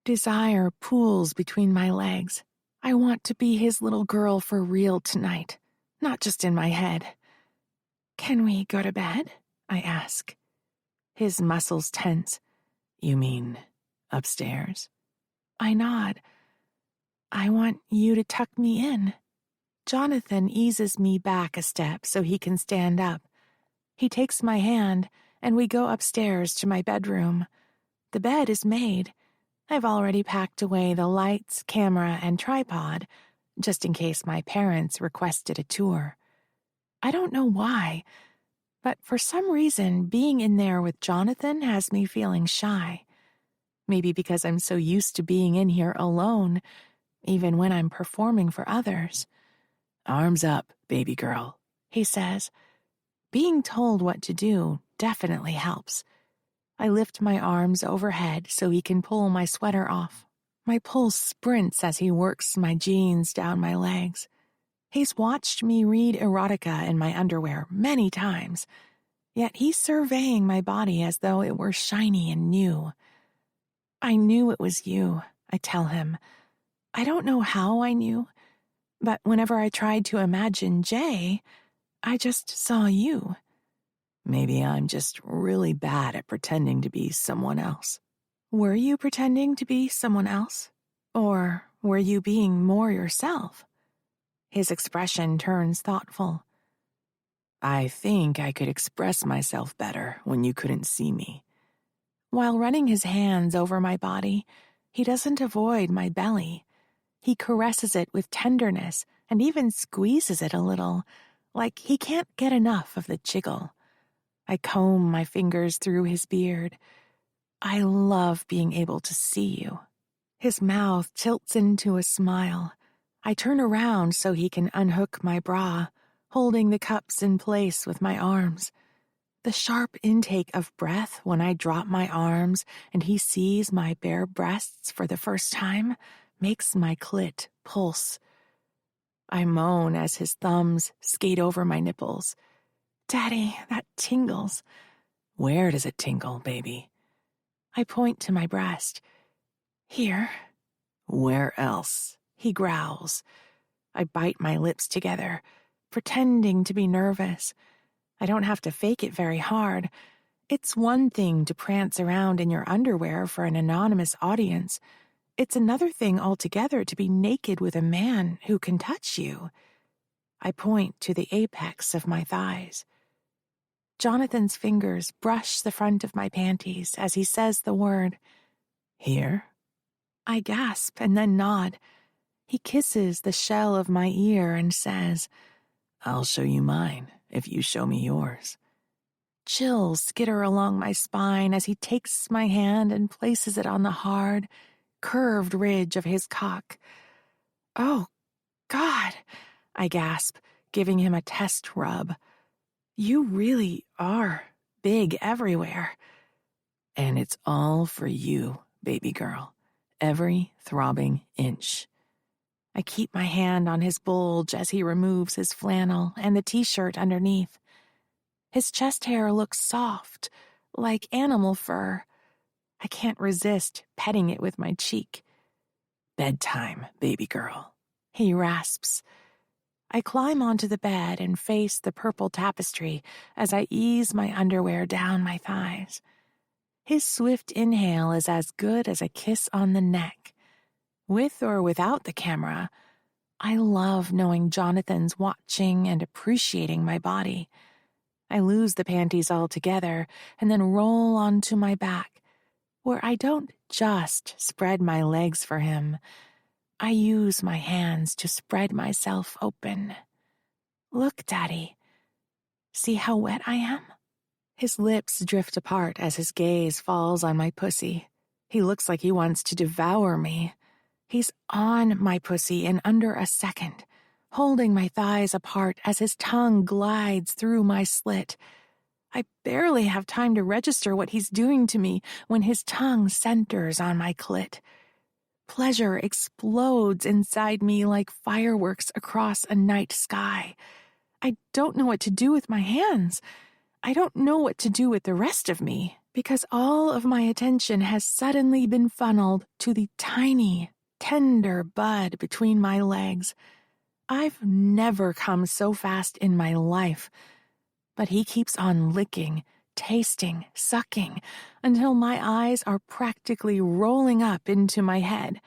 Desire pools between my legs. I want to be his little girl for real tonight, not just in my head. "Can we go to bed?" I ask. His muscles tense. "You mean upstairs?" I nod. "I want you to tuck me in." Jonathan eases me back a step so he can stand up. He takes my hand, and we go upstairs to my bedroom. The bed is made. I've already packed away the lights, camera, and tripod, just in case my parents requested a tour. I don't know why, but for some reason, being in there with Jonathan has me feeling shy. Maybe because I'm so used to being in here alone, even when I'm performing for others. "Arms up, baby girl," he says. Being told what to do definitely helps. I lift my arms overhead so he can pull my sweater off. My pulse sprints as he works my jeans down my legs. He's watched me read erotica in my underwear many times, yet he's surveying my body as though it were shiny and new. "I knew it was you," I tell him. I don't know how I knew, but whenever I tried to imagine Jay, I just saw you. "Maybe I'm just really bad at pretending to be someone else." Were you pretending to be someone else? Or were you being more yourself? His expression turns thoughtful. I think I could express myself better when you couldn't see me. While running his hands over my body, he doesn't avoid my belly. He caresses it with tenderness and even squeezes it a little, like he can't get enough of the jiggle. I comb my fingers through his beard. I love being able to see you. His mouth tilts into a smile. I turn around so he can unhook my bra, holding the cups in place with my arms. The sharp intake of breath when I drop my arms and he sees my bare breasts for the first time makes my clit pulse. I moan as his thumbs skate over my nipples. Daddy, that tingles. Where does it tingle, baby? I point to my breast. Here. Where else? He growls. I bite my lips together, pretending to be nervous. I don't have to fake it very hard. It's one thing to prance around in your underwear for an anonymous audience. It's another thing altogether to be naked with a man who can touch you. I point to the apex of my thighs. Jonathan's fingers brush the front of my panties as he says the word. Here? I gasp and then nod. He kisses the shell of my ear and says, I'll show you mine if you show me yours. Chills skitter along my spine as he takes my hand and places it on the hard, curved ridge of his cock. Oh, God, I gasp, giving him a test rub. You really are big everywhere. And it's all for you, baby girl. Every throbbing inch. I keep my hand on his bulge as he removes his flannel and the t-shirt underneath. His chest hair looks soft, like animal fur. I can't resist petting it with my cheek. Bedtime, baby girl, he rasps. I climb onto the bed and face the purple tapestry as I ease my underwear down my thighs. His swift inhale is as good as a kiss on the neck. With or without the camera, I love knowing Jonathan's watching and appreciating my body. I lose the panties altogether and then roll onto my back, where I don't just spread my legs for him. I use my hands to spread myself open. Look, Daddy. See how wet I am? His lips drift apart as his gaze falls on my pussy. He looks like he wants to devour me. He's on my pussy in under a second, holding my thighs apart as his tongue glides through my slit. I barely have time to register what he's doing to me when his tongue centers on my clit. Pleasure explodes inside me like fireworks across a night sky. I don't know what to do with my hands. I don't know what to do with the rest of me, because all of my attention has suddenly been funneled to the tiny, tender bud between my legs. I've never come so fast in my life, but he keeps on licking, tasting, sucking, until my eyes are practically rolling up into my head.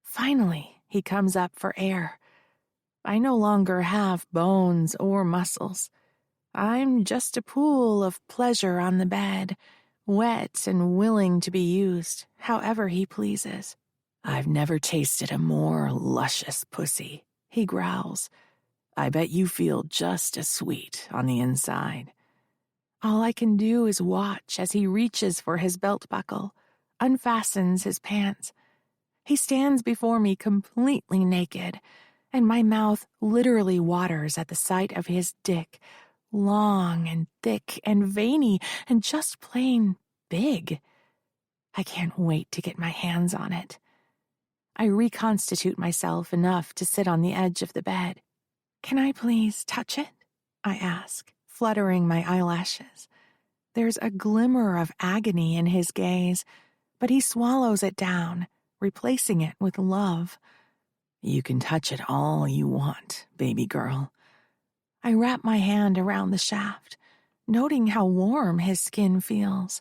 Finally, he comes up for air. I no longer have bones or muscles. I'm just a pool of pleasure on the bed, wet and willing to be used, however he pleases. I've never tasted a more luscious pussy, he growls. I bet you feel just as sweet on the inside. All I can do is watch as he reaches for his belt buckle, unfastens his pants. He stands before me completely naked, and my mouth literally waters at the sight of his dick, long and thick and veiny and just plain big. I can't wait to get my hands on it. I reconstitute myself enough to sit on the edge of the bed. Can I please touch it? I ask, fluttering my eyelashes. There's a glimmer of agony in his gaze, but he swallows it down, replacing it with love. You can touch it all you want, baby girl. I wrap my hand around the shaft, noting how warm his skin feels.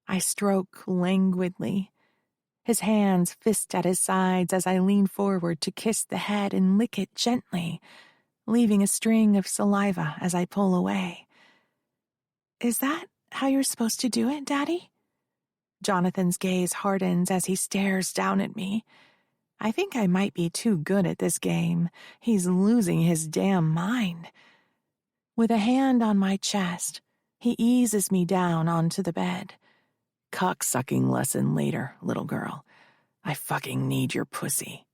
I stroke languidly. His hands fist at his sides as I lean forward to kiss the head and lick it gently, leaving a string of saliva as I pull away. Is that how you're supposed to do it, Daddy? Jonathan's gaze hardens as he stares down at me. I think I might be too good at this game. He's losing his damn mind. With a hand on my chest, he eases me down onto the bed. Cocksucking lesson later, little girl. I fucking need your pussy.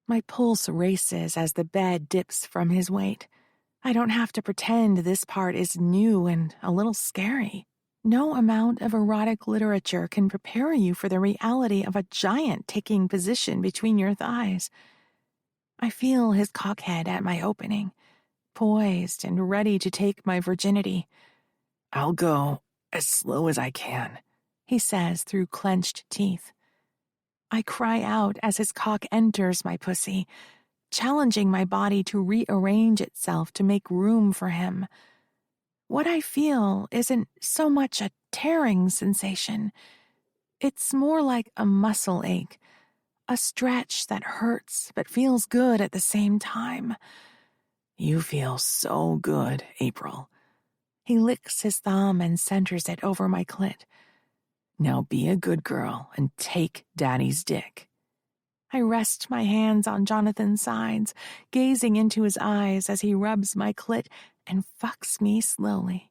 My pulse races as the bed dips from his weight. I don't have to pretend this part is new and a little scary. No amount of erotic literature can prepare you for the reality of a giant taking position between your thighs. I feel his cockhead at my opening, poised and ready to take my virginity. I'll go as slow as I can, he says through clenched teeth. I cry out as his cock enters my pussy, challenging my body to rearrange itself to make room for him. What I feel isn't so much a tearing sensation. It's more like a muscle ache, a stretch that hurts but feels good at the same time. You feel so good, April. He licks his thumb and centers it over my clit. Now be a good girl and take Daddy's dick. I rest my hands on Jonathan's sides, gazing into his eyes as he rubs my clit and fucks me slowly.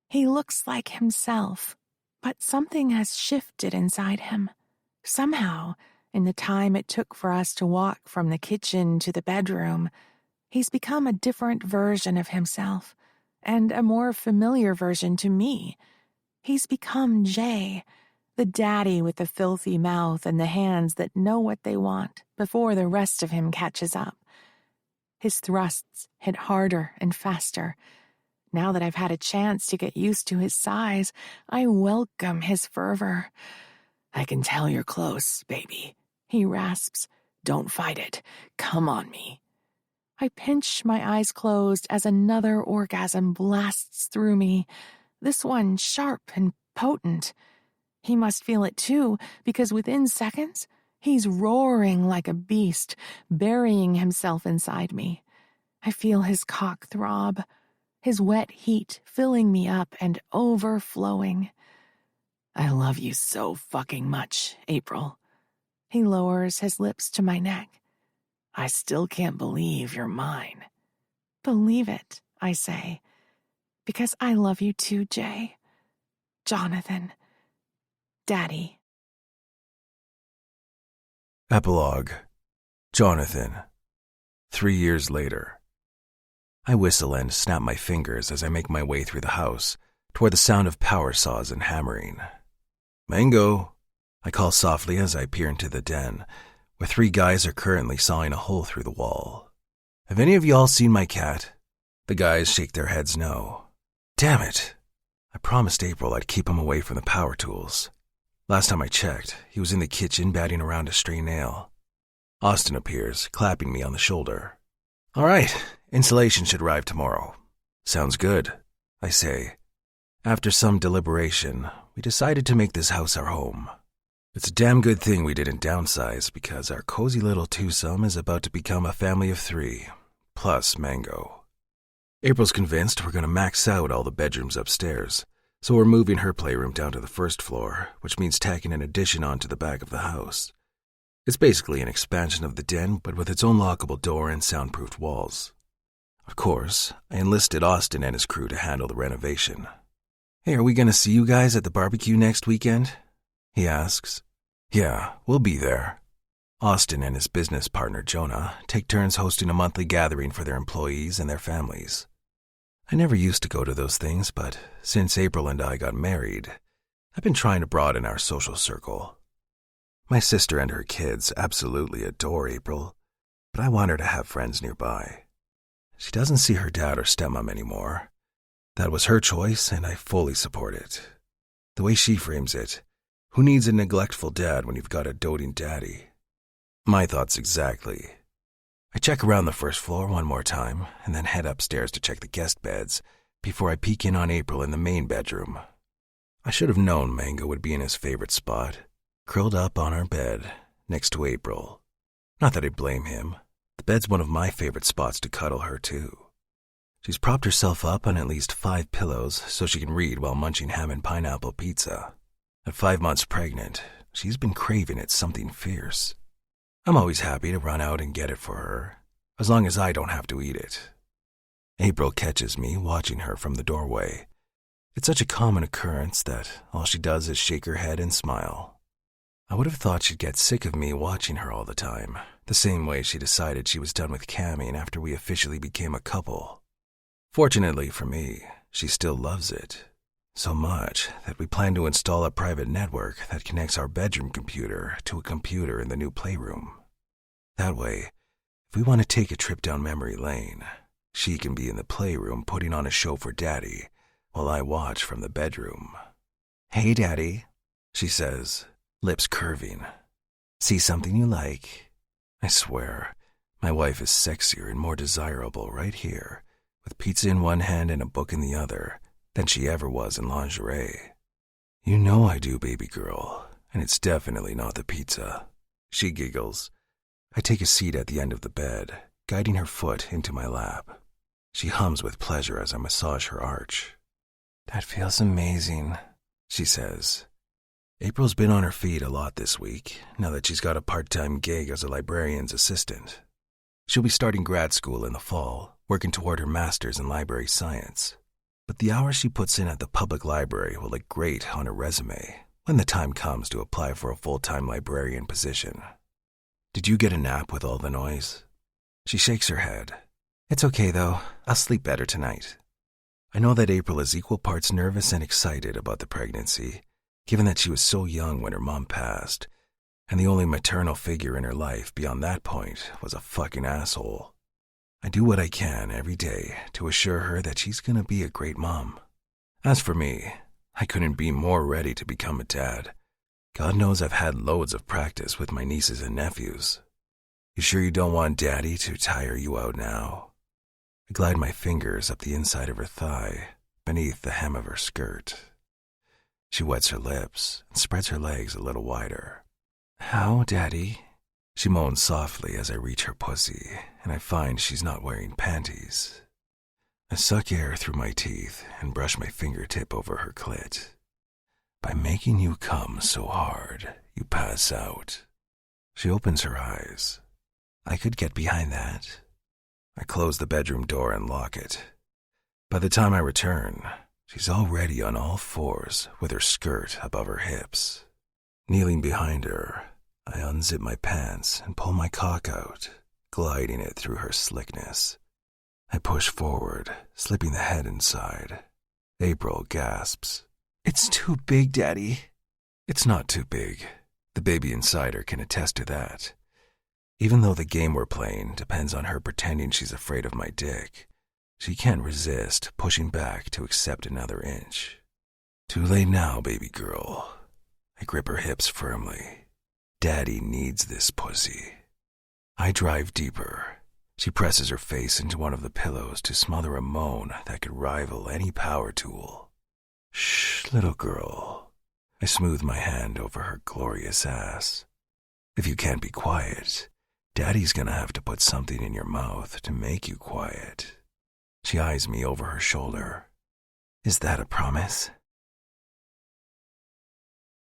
He looks like himself, but something has shifted inside him. Somehow, in the time it took for us to walk from the kitchen to the bedroom, he's become a different version of himself, and a more familiar version to me. He's become Jay, the daddy with the filthy mouth and the hands that know what they want before the rest of him catches up. His thrusts hit harder and faster. Now that I've had a chance to get used to his size, I welcome his fervor. I can tell you're close, baby, he rasps. Don't fight it. Come on me. I pinch my eyes closed as another orgasm blasts through me, this one sharp and potent. He must feel it too, because within seconds, he's roaring like a beast, burying himself inside me. I feel his cock throb, his wet heat filling me up and overflowing. I love you so fucking much, April. He lowers his lips to my neck. I still can't believe you're mine. Believe it, I say, because I love you too, Jay. Jonathan. Daddy. Epilogue. Jonathan. 3 years later. I whistle and snap my fingers as I make my way through the house, toward the sound of power saws and hammering. Mango, I call softly as I peer into the den, where 3 guys are currently sawing a hole through the wall. Have any of y'all seen my cat? The guys shake their heads no. Damn it. I promised April I'd keep him away from the power tools. Last time I checked, he was in the kitchen batting around a stray nail. Austin appears, clapping me on the shoulder. All right, insulation should arrive tomorrow. Sounds good, I say. After some deliberation, we decided to make this house our home. It's a damn good thing we didn't downsize because our cozy little twosome is about to become a family of 3, plus Mango. April's convinced we're going to max out all the bedrooms upstairs, so we're moving her playroom down to the first floor, which means tacking an addition onto the back of the house. It's basically an expansion of the den, but with its own lockable door and soundproofed walls. Of course, I enlisted Austin and his crew to handle the renovation. Hey, are we going to see you guys at the barbecue next weekend? He asks. Yeah, we'll be there. Austin and his business partner, Jonah, take turns hosting a monthly gathering for their employees and their families. I never used to go to those things, but since April and I got married, I've been trying to broaden our social circle. My sister and her kids absolutely adore April, but I want her to have friends nearby. She doesn't see her dad or stepmom anymore. That was her choice, and I fully support it. The way she frames it, who needs a neglectful dad when you've got a doting daddy? My thoughts exactly. I check around the first floor one more time, and then head upstairs to check the guest beds before I peek in on April in the main bedroom. I should have known Mango would be in his favorite spot, curled up on our bed next to April. Not that I blame him. The bed's one of my favorite spots to cuddle her too. She's propped herself up on at least 5 pillows so she can read while munching ham and pineapple pizza. At 5 months pregnant, she's been craving it something fierce. I'm always happy to run out and get it for her, as long as I don't have to eat it. April catches me watching her from the doorway. It's such a common occurrence that all she does is shake her head and smile. I would have thought she'd get sick of me watching her all the time, the same way she decided she was done with camming after we officially became a couple. Fortunately for me, she still loves it. So much that we plan to install a private network that connects our bedroom computer to a computer in the new playroom. That way, if we want to take a trip down memory lane, she can be in the playroom putting on a show for Daddy while I watch from the bedroom. "Hey, Daddy," she says, lips curving. "See something you like?" I swear, my wife is sexier and more desirable right here, with pizza in one hand and a book in the other, than she ever was in lingerie. "You know I do, baby girl, and it's definitely not the pizza." She giggles. I take a seat at the end of the bed, guiding her foot into my lap. She hums with pleasure as I massage her arch. "That feels amazing," she says. April's been on her feet a lot this week, now that she's got a part-time gig as a librarian's assistant. She'll be starting grad school in the fall, working toward her master's in library science. But the hours she puts in at the public library will look great on her resume when the time comes to apply for a full-time librarian position. "Did you get a nap with all the noise?" She shakes her head. "It's okay, though. I'll sleep better tonight." I know that April is equal parts nervous and excited about the pregnancy, given that she was so young when her mom passed, and the only maternal figure in her life beyond that point was a fucking asshole. I do what I can every day to assure her that she's gonna be a great mom. As for me, I couldn't be more ready to become a dad. God knows I've had loads of practice with my nieces and nephews. "You sure you don't want Daddy to tire you out now?" I glide my fingers up the inside of her thigh, beneath the hem of her skirt. She wets her lips and spreads her legs a little wider. "How, Daddy?" She moans softly as I reach her pussy, and I find she's not wearing panties. I suck air through my teeth and brush my fingertip over her clit. "By making you come so hard, you pass out." She opens her eyes. I could get behind that. I close the bedroom door and lock it. By the time I return, she's already on all fours with her skirt above her hips. Kneeling behind her, I unzip my pants and pull my cock out, gliding it through her slickness. I push forward, slipping the head inside. April gasps. "It's too big, Daddy." It's not too big. The baby inside her can attest to that. Even though the game we're playing depends on her pretending she's afraid of my dick, she can't resist pushing back to accept another inch. "Too late now, baby girl." I grip her hips firmly. Daddy needs this pussy. I drive deeper. She presses her face into one of the pillows to smother a moan that could rival any power tool. "Shh, little girl." I smooth my hand over her glorious ass. "If you can't be quiet, Daddy's gonna have to put something in your mouth to make you quiet." She eyes me over her shoulder. "Is that a promise?"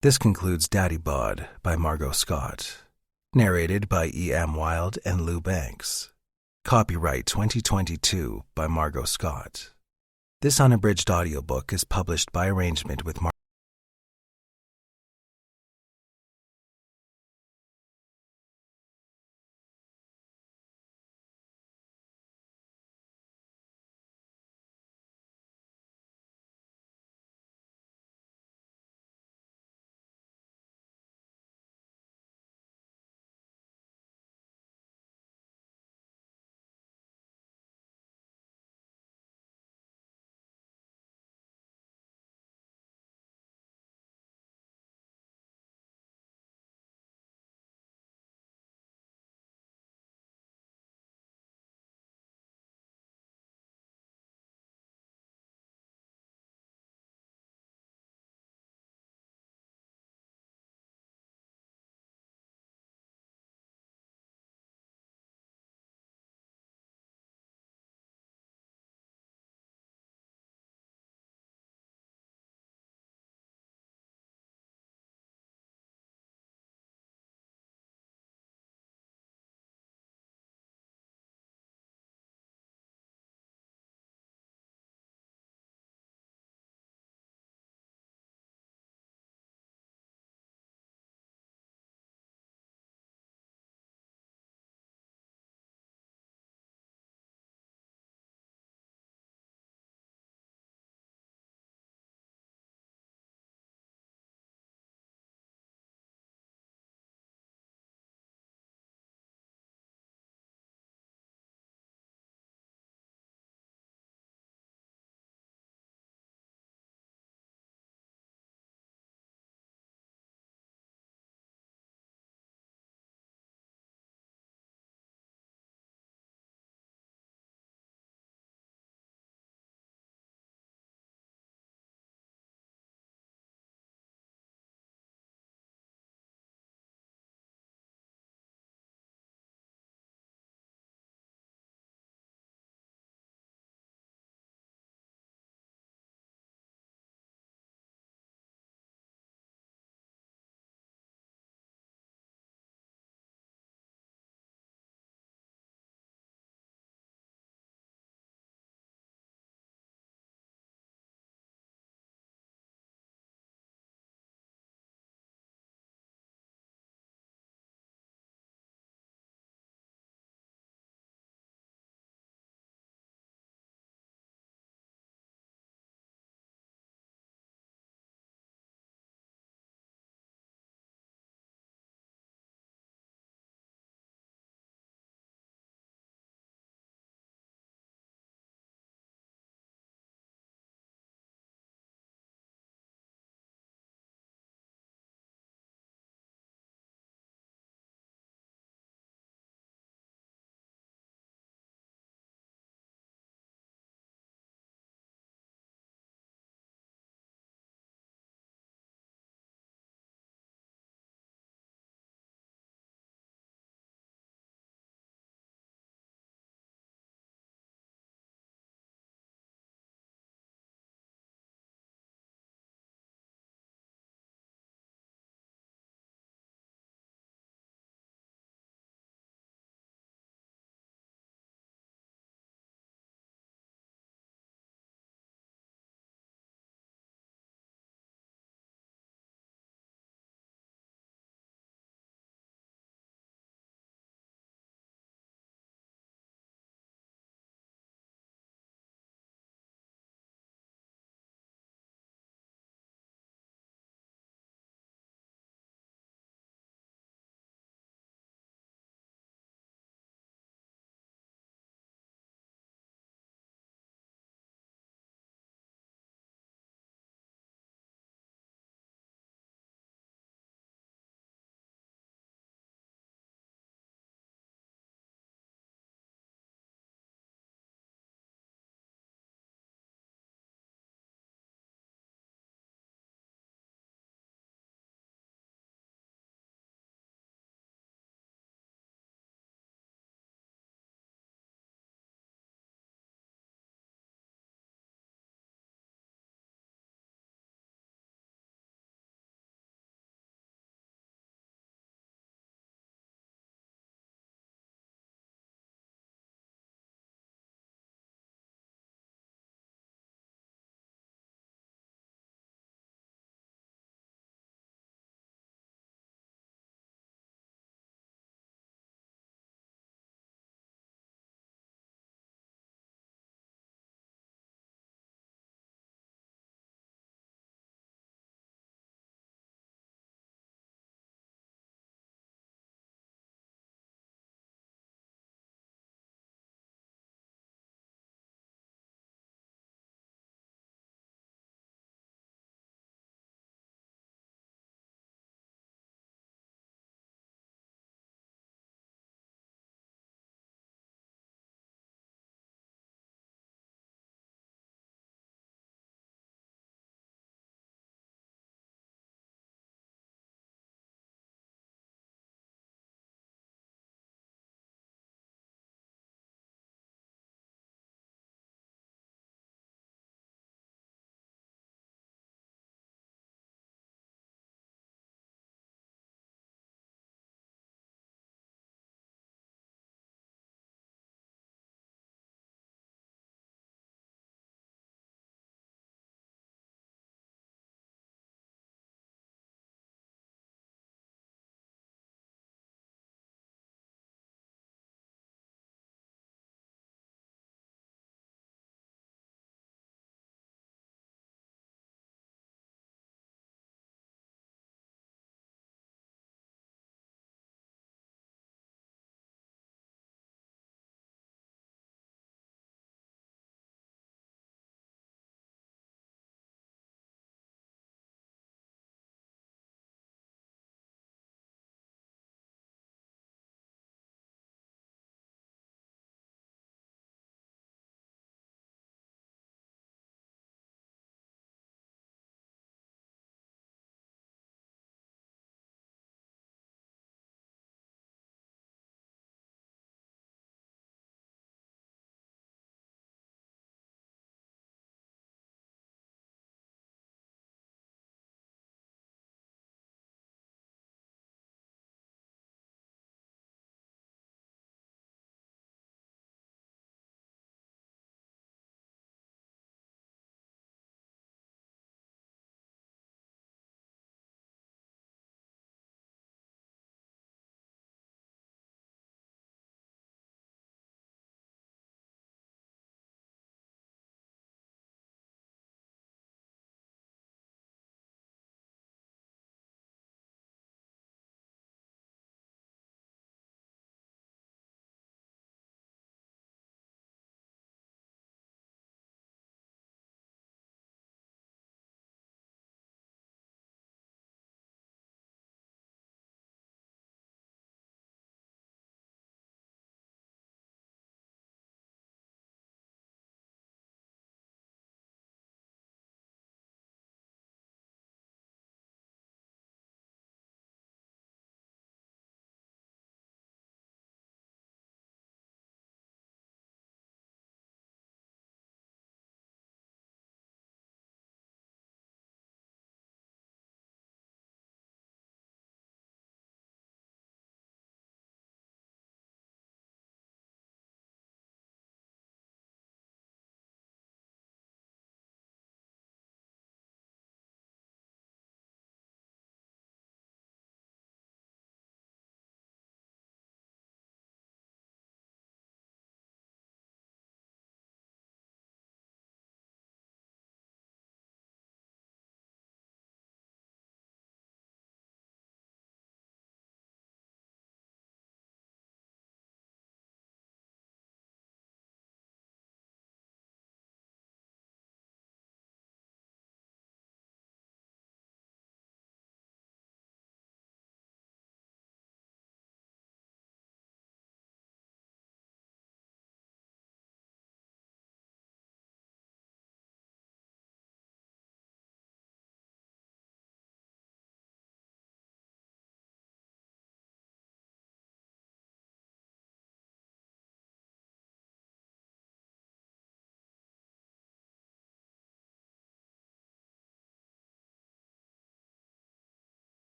This concludes Daddy Bod by Margot Scott. Narrated by E.M. Wild and Lou Banks. Copyright 2022 by Margot Scott. This unabridged audiobook is published by arrangement with